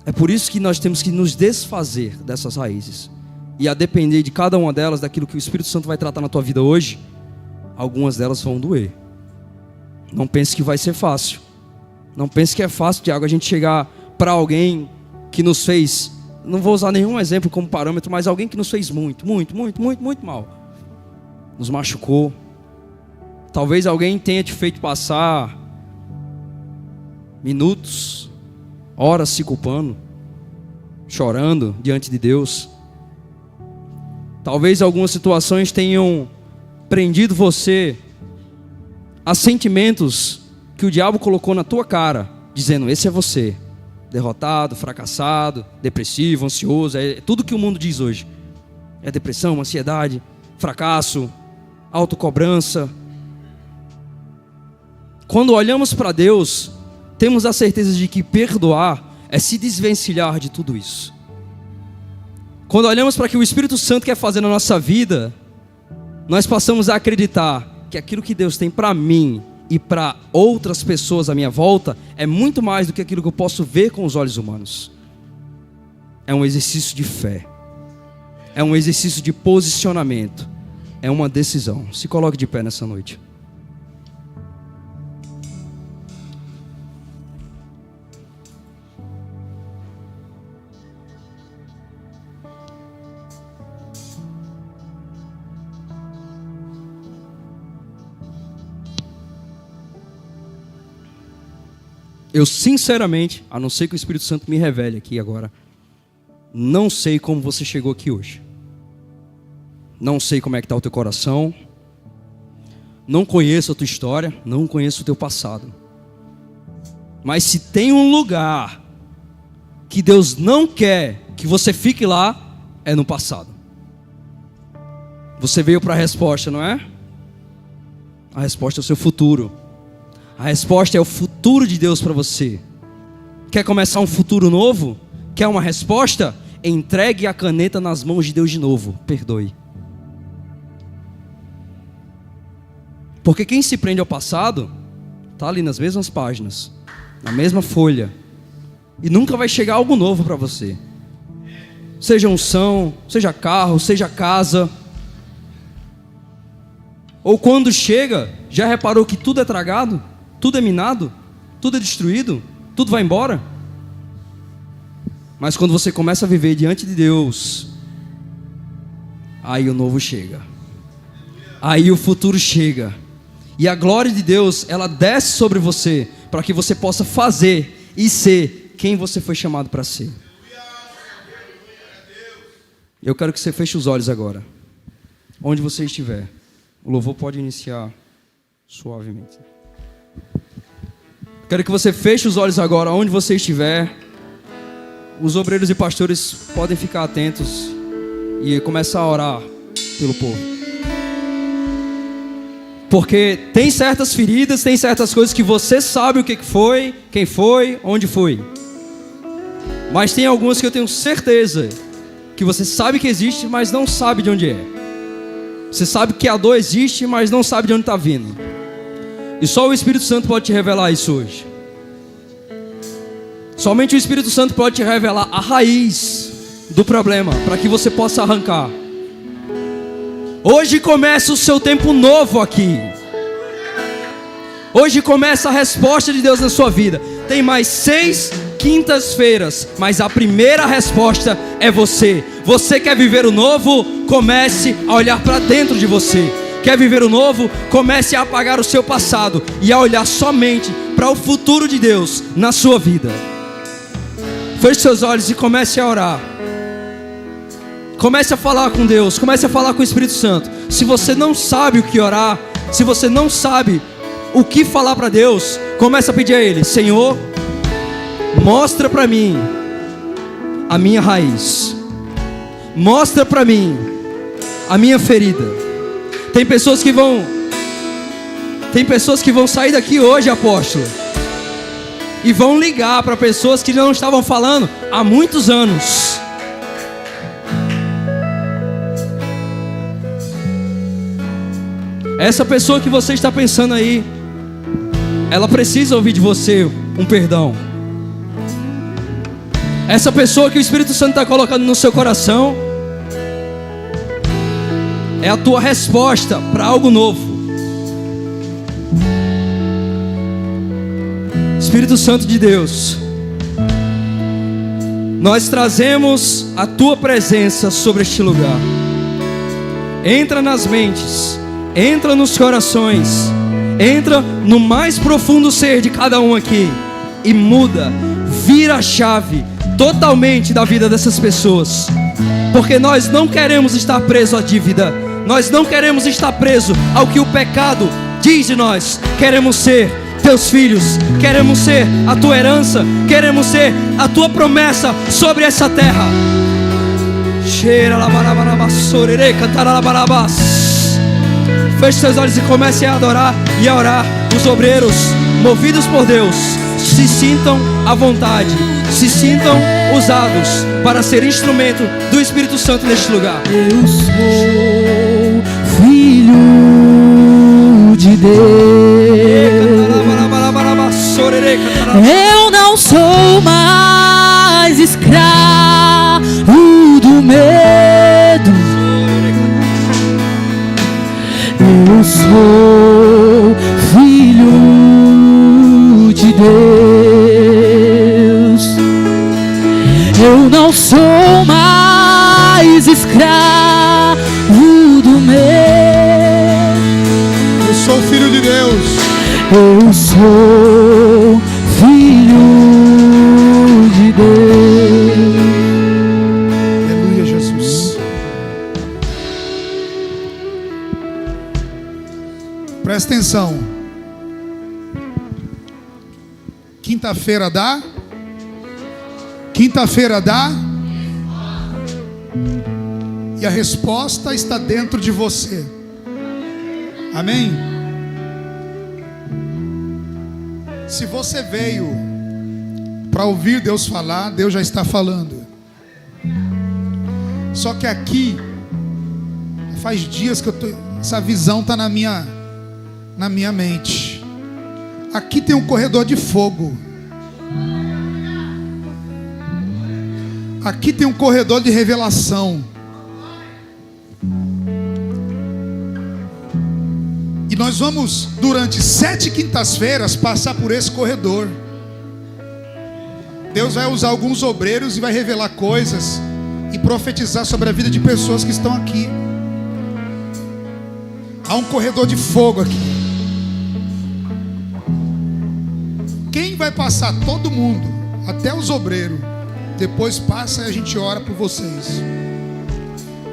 É por isso que nós temos que nos desfazer dessas raízes. E a depender de cada uma delas, daquilo que o Espírito Santo vai tratar na tua vida hoje, algumas delas vão doer. Não pense que vai ser fácil. Não pense que é fácil, Tiago, a gente chegar para alguém que nos fez, não vou usar nenhum exemplo como parâmetro, mas alguém que nos fez muito mal. Nos machucou. Talvez alguém tenha te feito passar minutos, horas se culpando, chorando diante de Deus. Talvez algumas situações tenham prendido você a sentimentos que o diabo colocou na tua cara, dizendo: esse é você, derrotado, fracassado, depressivo, ansioso, é tudo que o mundo diz hoje. É depressão, ansiedade, fracasso, autocobrança. Quando olhamos para Deus, temos a certeza de que perdoar é se desvencilhar de tudo isso. Quando olhamos para o que o Espírito Santo quer fazer na nossa vida, nós passamos a acreditar que aquilo que Deus tem para mim e para outras pessoas à minha volta é muito mais do que aquilo que eu posso ver com os olhos humanos. É um exercício de fé. É um exercício de posicionamento. É uma decisão. Se coloque de pé nessa noite. Eu sinceramente, a não ser que o Espírito Santo me revele aqui agora, não sei como você chegou aqui hoje. Não sei como é que está o teu coração. Não conheço a tua história, não conheço o teu passado. Mas se tem um lugar que Deus não quer que você fique lá, é no passado. Você veio para a resposta, não é? A resposta é o seu futuro. A resposta é o futuro de Deus para você. Quer começar um futuro novo? Quer uma resposta? Entregue a caneta nas mãos de Deus de novo. Perdoe. Porque quem se prende ao passado está ali nas mesmas páginas, na mesma folha, e nunca vai chegar algo novo para você. Seja unção, seja carro, seja casa. Ou quando chega, já reparou que tudo é tragado? Tudo é minado, tudo é destruído, tudo vai embora. Mas quando você começa a viver diante de Deus, aí o novo chega, aí o futuro chega, e a glória de Deus, ela desce sobre você, para que você possa fazer e ser quem você foi chamado para ser. Eu quero que você feche os olhos agora, onde você estiver. O louvor pode iniciar suavemente. Quero que você feche os olhos agora, onde você estiver. Os obreiros e pastores podem ficar atentos e começar a orar pelo povo. Porque tem certas feridas, tem certas coisas que você sabe o que foi, quem foi, onde foi. Mas tem algumas que eu tenho certeza que você sabe que existe, mas não sabe de onde é. Você sabe que a dor existe, mas não sabe de onde está vindo. E só o Espírito Santo pode te revelar isso hoje. Somente o Espírito Santo pode te revelar a raiz do problema, para que você possa arrancar. Hoje começa o seu tempo novo aqui. Hoje começa a resposta de Deus na sua vida. Tem mais 6 quintas-feiras, mas a primeira resposta é você. Você quer viver o novo? Comece a olhar para dentro de você. Quer viver o novo? Comece a apagar o seu passado e a olhar somente para o futuro de Deus na sua vida. Feche seus olhos e comece a orar. Comece a falar com Deus, comece a falar com o Espírito Santo. Se você não sabe o que orar, se você não sabe o que falar para Deus, comece a pedir a Ele: Senhor, mostra para mim a minha raiz. Mostra para mim a minha ferida. Tem pessoas que vão sair daqui hoje, apóstolo, e vão ligar para pessoas que não estavam falando há muitos anos. Essa pessoa que você está pensando aí, ela precisa ouvir de você um perdão. Essa pessoa que o Espírito Santo está colocando no seu coração é a tua resposta para algo novo. Espírito Santo de Deus, nós trazemos a tua presença sobre este lugar. Entra nas mentes, entra nos corações, entra no mais profundo ser de cada um aqui e muda, vira a chave totalmente da vida dessas pessoas. Porque nós não queremos estar presos à dívida, nós não queremos estar presos ao que o pecado diz de nós. Queremos ser teus filhos, queremos ser a tua herança, queremos ser a tua promessa sobre essa terra. Feche seus olhos e comece a adorar e a orar. Os obreiros, movidos por Deus, se sintam à vontade, se sintam usados para ser instrumento do Espírito Santo neste lugar. Eu sou filho de Deus. Eu não sou mais escravo do medo. Eu sou filho de Deus. Eu não sou mais escravo do medo. Eu sou filho de Deus. Eu sou filho de Deus. Aleluia, Jesus. Presta atenção. Quinta-feira dá? E a resposta está dentro de você. Amém? Se você veio para ouvir Deus falar, Deus já está falando. Só que aqui faz dias que essa visão está na minha mente. Aqui tem um corredor de fogo. Aqui tem um corredor de revelação. E nós vamos, durante 7 quintas-feiras, passar por esse corredor. Deus vai usar alguns obreiros e vai revelar coisas e profetizar sobre a vida de pessoas que estão aqui. Há um corredor de fogo aqui. Quem vai passar? Todo mundo, até os obreiros. Depois passa e a gente ora por vocês.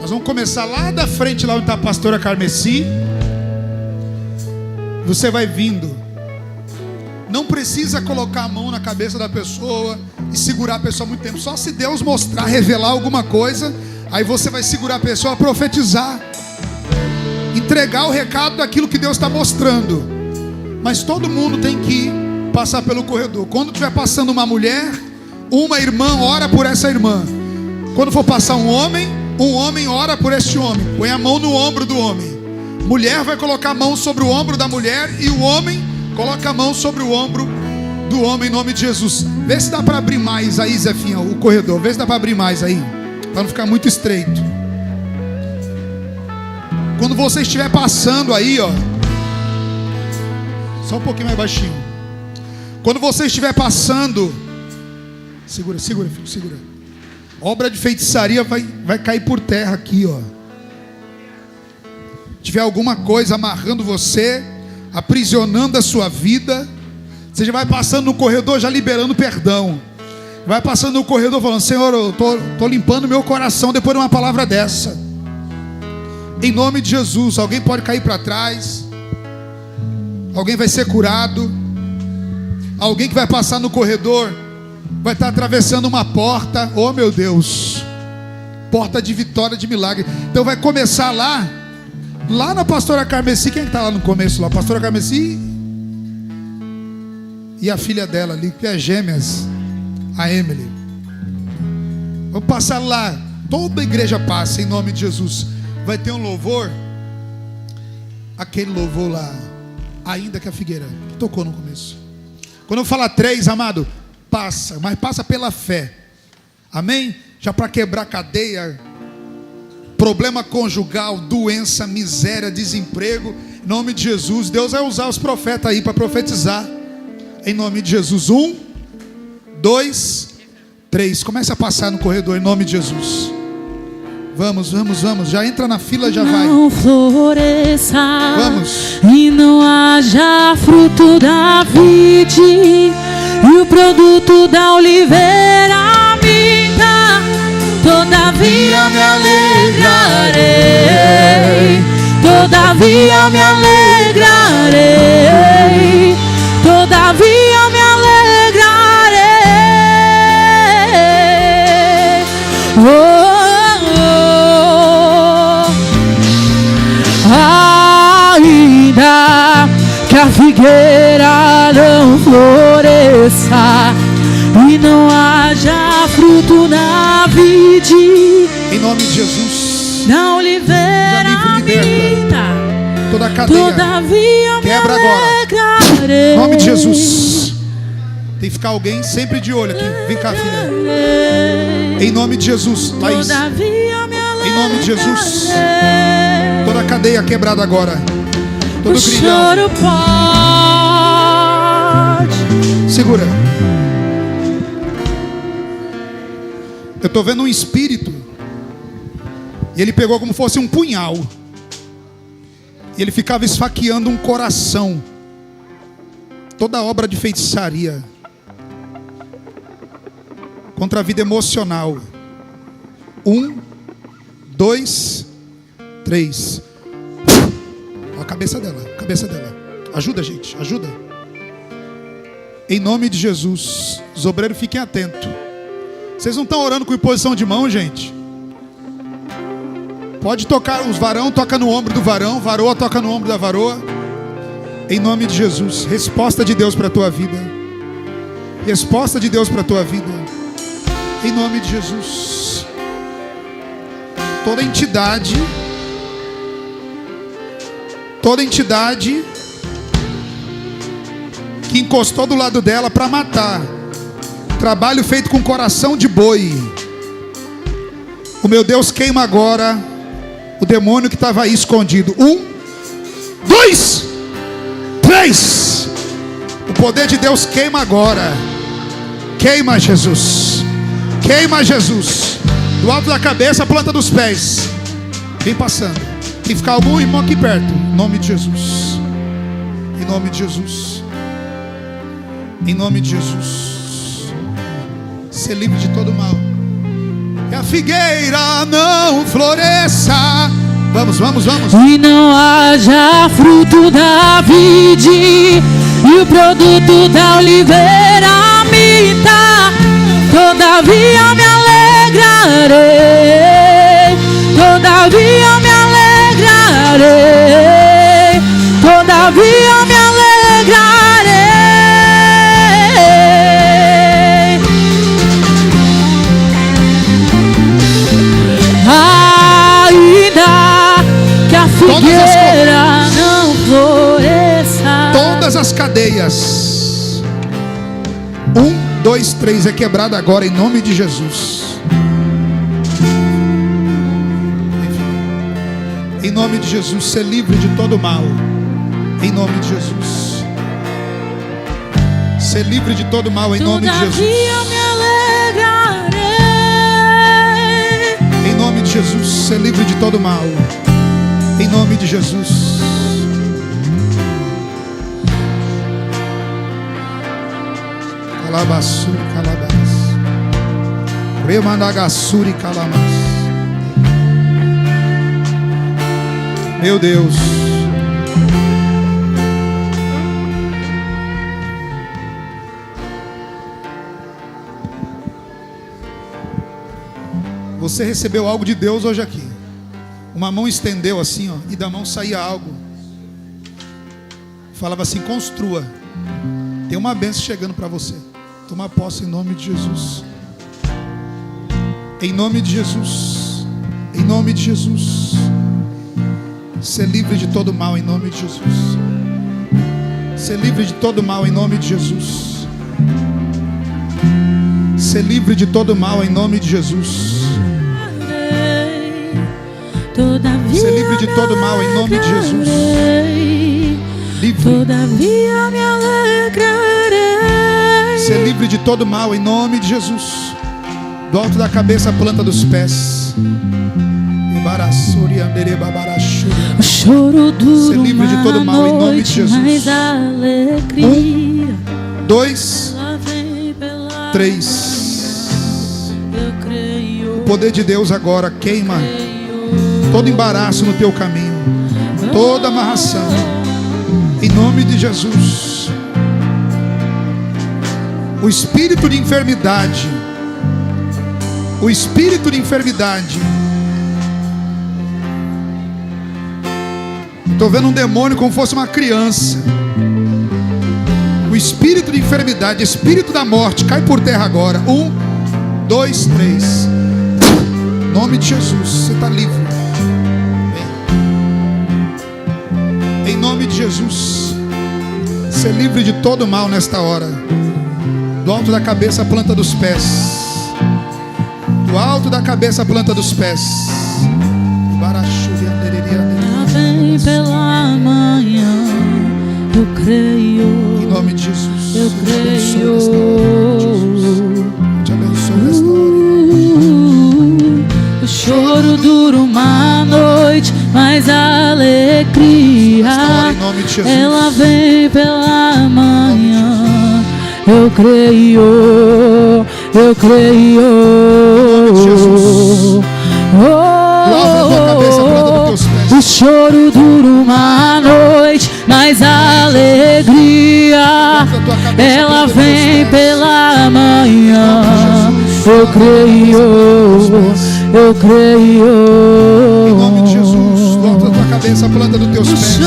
Nós vamos começar lá da frente, lá onde está a pastora Carmeci. Você vai vindo. Não precisa colocar a mão na cabeça da pessoa e segurar a pessoa muito tempo. Só se Deus mostrar, revelar alguma coisa, aí você vai segurar a pessoa, profetizar, entregar o recado daquilo que Deus está mostrando. Mas todo mundo tem que passar pelo corredor. Quando estiver passando uma mulher, uma irmã ora por essa irmã. Quando for passar um homem ora por este homem. Põe a mão no ombro do homem. Mulher vai colocar a mão sobre o ombro da mulher e o homem coloca a mão sobre o ombro do homem em nome de Jesus. Vê se dá para abrir mais aí, Zefinha, o corredor. Vê se dá para abrir mais aí, para não ficar muito estreito. Quando você estiver passando aí, ó, só um pouquinho mais baixinho. Quando você estiver passando, segura, filho, segura. Obra de feitiçaria vai cair por terra aqui, ó. Tiver alguma coisa amarrando você, aprisionando a sua vida, você já vai passando no corredor já liberando perdão. Vai passando no corredor falando: Senhor, eu tô limpando meu coração depois de uma palavra dessa. Em nome de Jesus. Alguém pode cair para trás, alguém vai ser curado. Alguém que vai passar no corredor vai estar atravessando uma porta. Oh meu Deus, porta de vitória, de milagre. Então vai começar lá na pastora Carmeci. Quem está lá no começo lá? A pastora Carmeci e a filha dela ali, que é gêmeas, a Emily. Vamos passar lá. Toda a igreja passa em nome de Jesus. Vai ter um louvor, aquele louvor lá, ainda que a figueira, que tocou no começo. Quando eu falar 3, amado, passa, mas passa pela fé. Amém? Já para quebrar cadeia, problema conjugal, doença, miséria, desemprego, em nome de Jesus. Deus vai usar os profetas aí para profetizar, em nome de Jesus. 1, 2, 3, comece a passar no corredor em nome de Jesus. Vamos, já entra na fila, já vai. Não floresça, vamos. E não haja fruto da vide, e o produto da oliveira minta. Todavia me alegrarei, todavia me alegrarei, figueira não floresça e não haja fruto na vide, Em nome de Jesus. na oliveira minta, Toda a cadeia. todavia Quebra me agora. alegrarei. Em nome de Jesus. Tem que ficar alguém sempre de olho aqui. Vem cá, filha. Em nome de Jesus, Laís. Todavia me Em nome de Jesus. alegrarei. Toda a cadeia quebrada agora. Todo O grilhão. choro pode. Segura. Eu estou vendo um espírito. E ele pegou como fosse um punhal. E ele ficava esfaqueando um coração. Toda obra de feitiçaria contra a vida emocional. 1, 2, 3. Ó, a cabeça dela, cabeça dela. Ajuda, gente, ajuda. Em nome de Jesus. Os obreiros, fiquem atentos. Vocês não estão orando com imposição de mão, gente? Pode tocar, os varão toca no ombro do varão, varoa toca no ombro da varoa. Em nome de Jesus, resposta de Deus para a tua vida. Resposta de Deus para a tua vida. Em nome de Jesus. Toda entidade que encostou do lado dela para matar, trabalho feito com coração de boi, o meu Deus queima agora o demônio que estava aí escondido. 1, 2, 3. O poder de Deus queima agora. Queima, Jesus. Queima, Jesus. Do alto da cabeça, a planta dos pés. Vem passando. Tem que ficar algum irmão aqui perto. Em nome de Jesus. Em nome de Jesus. Em nome de Jesus. Ser livre de todo mal. Que a figueira não floresça. Vamos, vamos, vamos. E não haja fruto da vide, e o produto da oliveira minta, todavia me alegrarei, todavia me alegrarei, todavia me alegrarei. Que a figueira não floresça. Todas as cadeias. 1, 2, 3 é quebrada agora em nome de Jesus. Em nome de Jesus, ser livre de todo mal. Em nome de Jesus. Ser livre de todo mal em nome de Jesus. Todavia me alegrarei. Em nome de Jesus, ser livre de todo mal. Em nome de Jesus. Calabassuri, calabas. Remandagassuri, calamas. Meu Deus. Você recebeu algo de Deus hoje aqui. Uma mão estendeu assim, ó, e da mão saía algo. Falava assim: construa. Tem uma bênção chegando para você. Toma posse em nome de Jesus. Em nome de Jesus. Em nome de Jesus. Ser livre de todo mal em nome de Jesus. Ser livre de todo mal em nome de Jesus. Ser livre de todo mal em nome de Jesus. Ser livre de todo mal em nome de Jesus. Livre. Todavia me alegrarei. Ser livre de todo mal em nome de Jesus. Do alto da cabeça à planta dos pés. O choro dura. Ser livre de todo mal em nome de Jesus. Mas a alegria 1, 2, ela vem pela 3. eu creio. O poder de Deus agora queima todo embaraço no teu caminho, toda amarração, em nome de Jesus. O espírito de enfermidade, o espírito de enfermidade. Estou vendo um demônio como fosse uma criança. espírito de enfermidade, espírito da morte, cai por terra agora. 1, 2, 3. Em nome de Jesus, você está livre. Em nome de Jesus, ser livre de todo mal nesta hora. Do alto da cabeça à planta dos pés. Do alto da cabeça à planta dos pés. Vem pela manhã, eu creio. Em nome de Jesus. Eu creio. Te abençoe, restaure. O choro dura uma noite, mas a alegria Restaure em nome de Jesus. ela vem pela manhã. Eu creio, eu creio. Em nome de Jesus. Lava a tua cabeça, planta dos teus pés. O choro dura uma noite, mas a alegria ela vem pela manhã. Eu creio, eu creio. Em nome de Jesus, lava a tua cabeça, planta dos teus pés.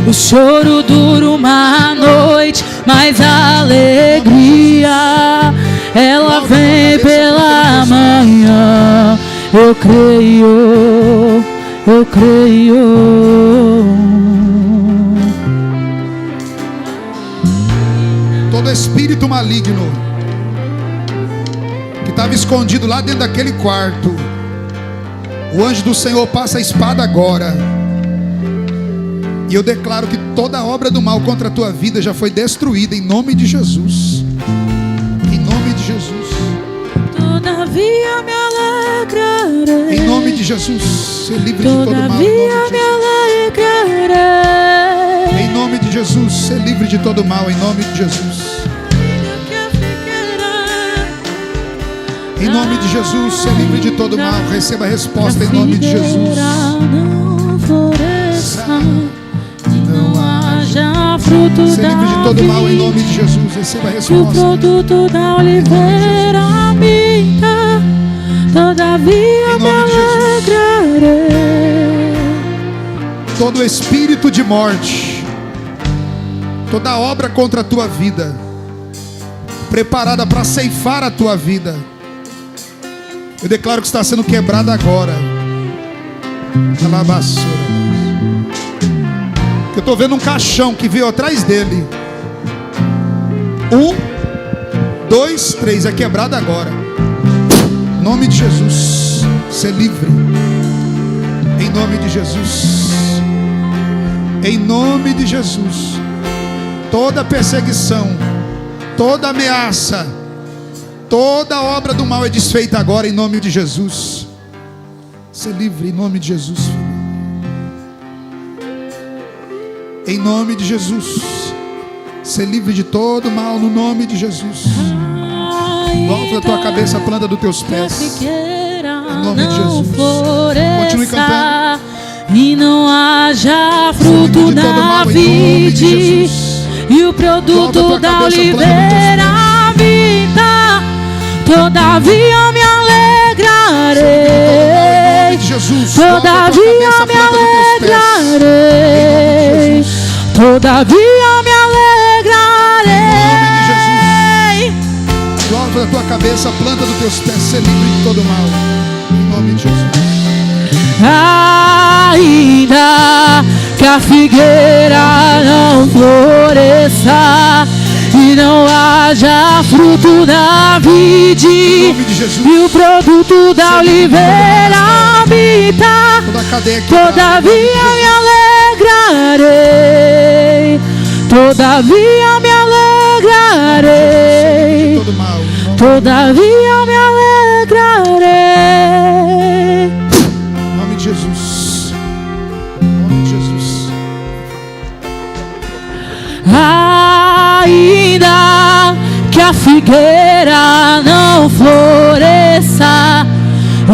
O choro dura uma noite, mas a alegria ela vem pela manhã. Eu creio, eu creio. Todo espírito maligno que estava escondido lá dentro daquele quarto, o anjo do Senhor passa a espada agora. E eu declaro que toda obra do mal contra a tua vida já foi destruída em nome de Jesus. Em nome de Jesus. Todavia me alegrarei. Em nome de Jesus, ser livre de todo mal. Todavia me alegrarei. Em nome de Jesus, ser livre de todo mal. Em nome de Jesus. Em nome de Jesus, ser livre de todo mal. Receba a resposta em nome de Jesus. Não floresça, não haja fruto Ser livre de todo mal em nome de Jesus. Receba a resposta. o produto da oliveira minta, todavia me alegrarei. Todo espírito de morte, toda obra contra a tua vida, preparada para ceifar a tua vida, eu declaro que está sendo quebrada agora. Eu estou vendo um caixão que veio atrás dele. 1, 2, 3. É quebrado agora. Em nome de Jesus. Ser livre. Em nome de Jesus. Em nome de Jesus. Toda perseguição, toda ameaça, toda obra do mal é desfeita agora em nome de Jesus. Ser livre em nome de Jesus, filho. Em nome de Jesus. Ser livre de todo mal no nome de Jesus. Volta da tua cabeça, a planta dos teus pés. Em nome de Jesus. Continue cantando. E não haja fruto na vide, e o produto da oliveira minta, todavia me alegrarei. Todavia me alegrarei. Todavia me alegrarei. Volta da tua cabeça, a planta dos teus pés, ser livre de todo mal. Em nome de Jesus. Ainda que a figueira não floresça e não haja fruto na vide, e o produto da oliveira minta, todavia me alegrarei. Todavia me alegrarei. Todavia me alegrarei. Em nome de Jesus. Em nome de Jesus. Ainda que a figueira não floresça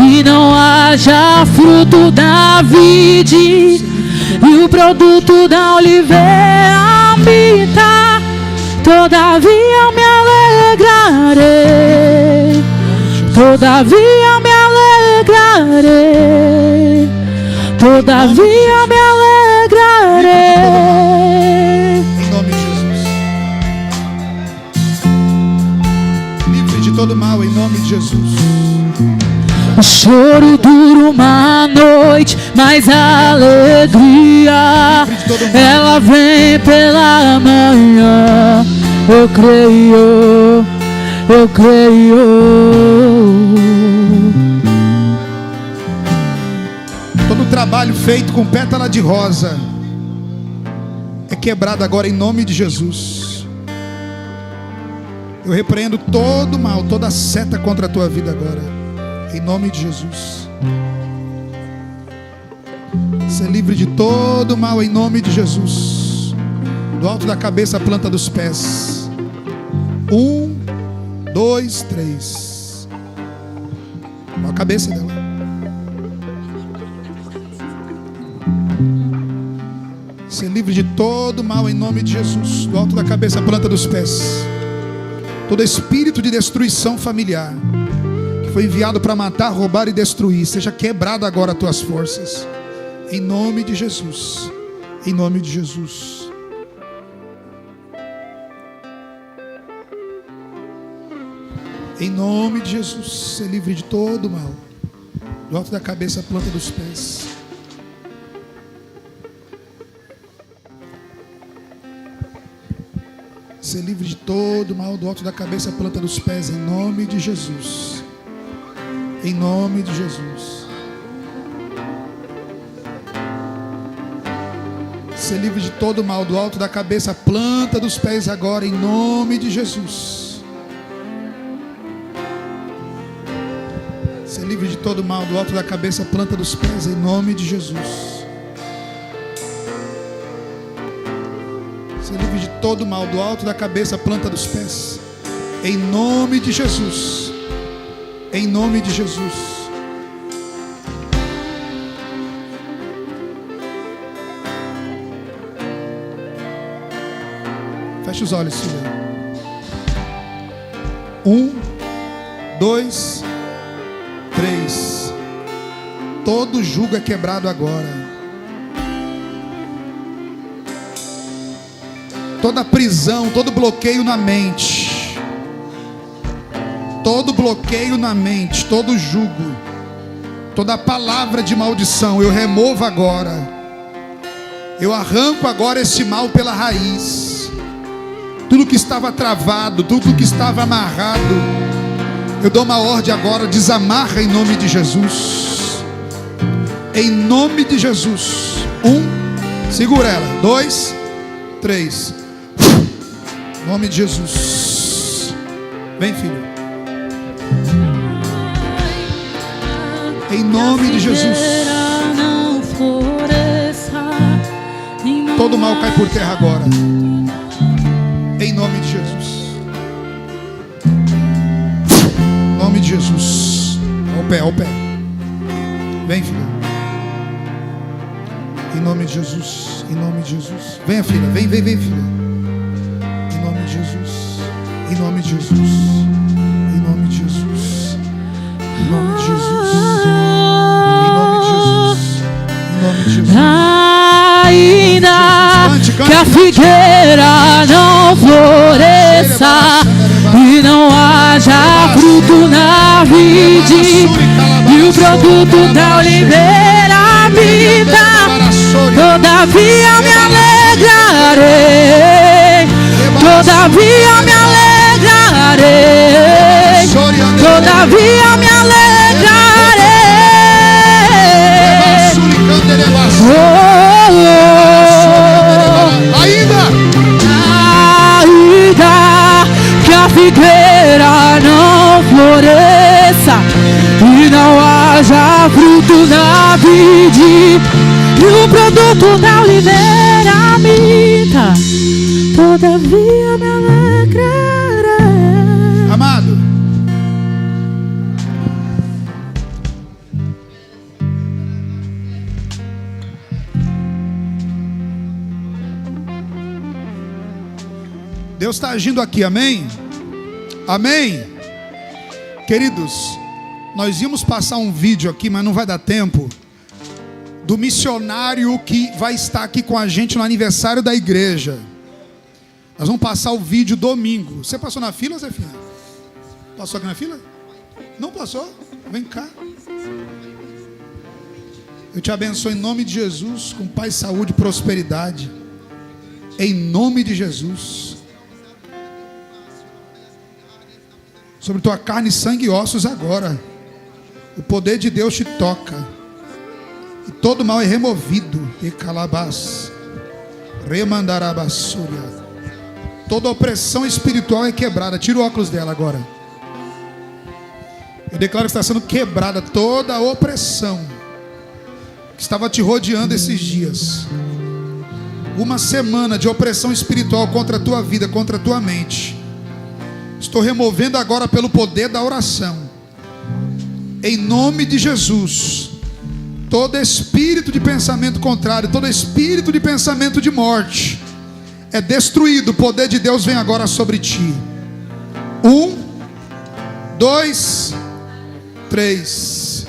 e não haja fruto da vide, e o produto da oliveira minta, todavia me alegrarei. Todavia me alegrarei. Todavia me alegrarei. Em nome de Jesus. choro dura uma noite, mas a alegria ela vem pela manhã. Eu creio, eu creio. Todo trabalho feito com pétala de rosa é quebrado agora em nome de Jesus. Eu repreendo todo mal, toda seta contra a tua vida agora, em nome de Jesus. Ser livre de todo mal em nome de Jesus. Do alto da cabeça à planta dos pés. 1, 2, 3. Olha a cabeça dela. Ser livre de todo mal em nome de Jesus. Do alto da cabeça à planta dos pés. Todo espírito de destruição familiar que foi enviado para matar, roubar e destruir, seja quebrado agora as tuas forças. Em nome de Jesus. Em nome de Jesus. Em nome de Jesus. Ser livre de todo mal. Do alto da cabeça à planta dos pés. Ser livre de todo mal, do alto da cabeça à planta dos pés, em nome de Jesus. Em nome de Jesus. Ser livre de todo mal, do alto da cabeça à planta dos pés agora, em nome de Jesus. Ser livre de todo mal, do alto da cabeça à planta dos pés, em nome de Jesus. Ser livre de todo mal, do alto da cabeça à planta dos pés, em nome de Jesus. Em nome de Jesus. Feche os olhos, filha. 1, 2, 3. Todo jugo é quebrado agora. Toda prisão, todo bloqueio na mente, todo bloqueio na mente, todo jugo, toda palavra de maldição, eu removo agora. Eu arranco agora esse mal pela raiz. Tudo que estava travado, tudo que estava amarrado, eu dou uma ordem agora, desamarra em nome de Jesus. Em nome de Jesus. 1, segura ela. 2, 3. Em nome de Jesus. Vem, filho. Em nome de Jesus. Todo mal cai por terra agora. Em nome de Jesus. Em nome de Jesus. Ao pé, ao pé. Vem, filha. Em nome de Jesus. Em nome de Jesus. Venha, filha. Vem, vem, vem, filha. Em nome de Jesus. Em nome de Jesus. Em nome de Jesus. Em nome de Jesus. Em nome de Jesus. Em nome de Jesus. Ainda que a figueira não floresça e não haja fruto na vide, e o produto da oliveira habita, todavia me alegrarei, todavia me alegrarei, todavia me alegrarei. Ainda que a figueira não floresça e não haja fruto na vide, e o produto da oliveira minta, todavia me alegrarei. Amado, Deus está agindo aqui, amém? Amém? Queridos, nós íamos passar um vídeo aqui, mas não vai dar tempo, do missionário que vai estar aqui com a gente no aniversário da igreja. Nós vamos passar o vídeo domingo. Você passou na fila, Zefinha? Passou aqui na fila? Não passou? Vem cá. Eu te abençoo em nome de Jesus, com paz, saúde e prosperidade. Em nome de Jesus. Sobre tua carne, sangue e ossos agora. O poder de Deus te toca. E todo mal é removido. E calabás. Remandarabassúria. Toda opressão espiritual é quebrada. Tira o óculos dela agora. Eu declaro que está sendo quebrada toda a opressão que estava te rodeando esses dias. Uma semana de opressão espiritual contra a tua vida, contra a tua mente. Estou removendo agora pelo poder da oração. Em nome de Jesus. Todo espírito de pensamento contrário, todo espírito de pensamento de morte é destruído. O poder de Deus vem agora sobre ti. 1, 2, 3.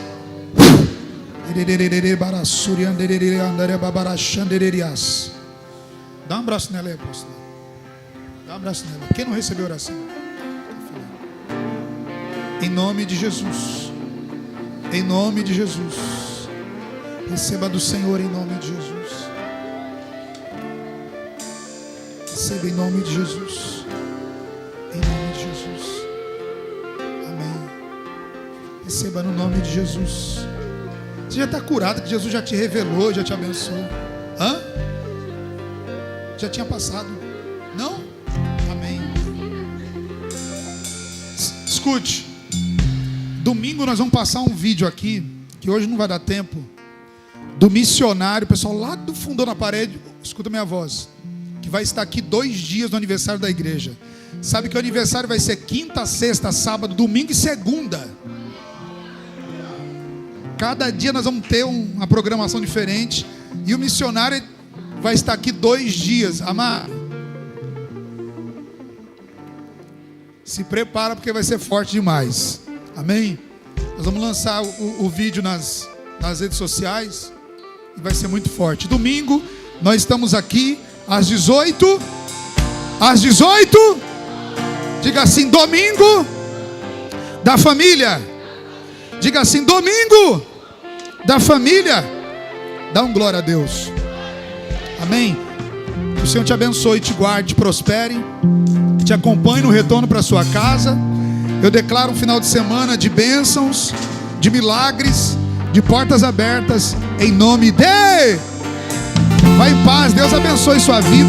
Dá um abraço nela aí, apóstolo. Dá um abraço nela. Quem não recebeu oração? Em nome de Jesus. Em nome de Jesus. Receba do Senhor em nome de Jesus. Receba em nome de Jesus. Em nome de Jesus. Amém. Receba no nome de Jesus. Você já está curado, que Jesus já te revelou, já te abençoou. Hã? Já tinha passado. Não? Amém. Escute. Domingo nós vamos passar um vídeo aqui, que hoje não vai dar tempo, do missionário, pessoal lá do fundo na parede, escuta minha voz, que vai estar aqui 2 dias no aniversário da igreja. Sabe que o aniversário vai ser quinta, sexta, sábado, domingo e segunda. Cada dia nós vamos ter uma programação diferente. E o missionário vai estar aqui 2 dias. Amado, se prepara, porque vai ser forte demais. Amém? Nós vamos lançar o vídeo nas redes sociais. E vai ser muito forte. Domingo nós estamos aqui às 18. Às 18. Diga assim: domingo da família. Diga assim: domingo da família. Dá um glória a Deus. Amém. O Senhor te abençoe, te guarde, te prospere, te acompanhe no retorno para sua casa. Eu declaro um final de semana de bênçãos, de milagres, de portas abertas, em nome de... Vai em paz, Deus abençoe sua vida.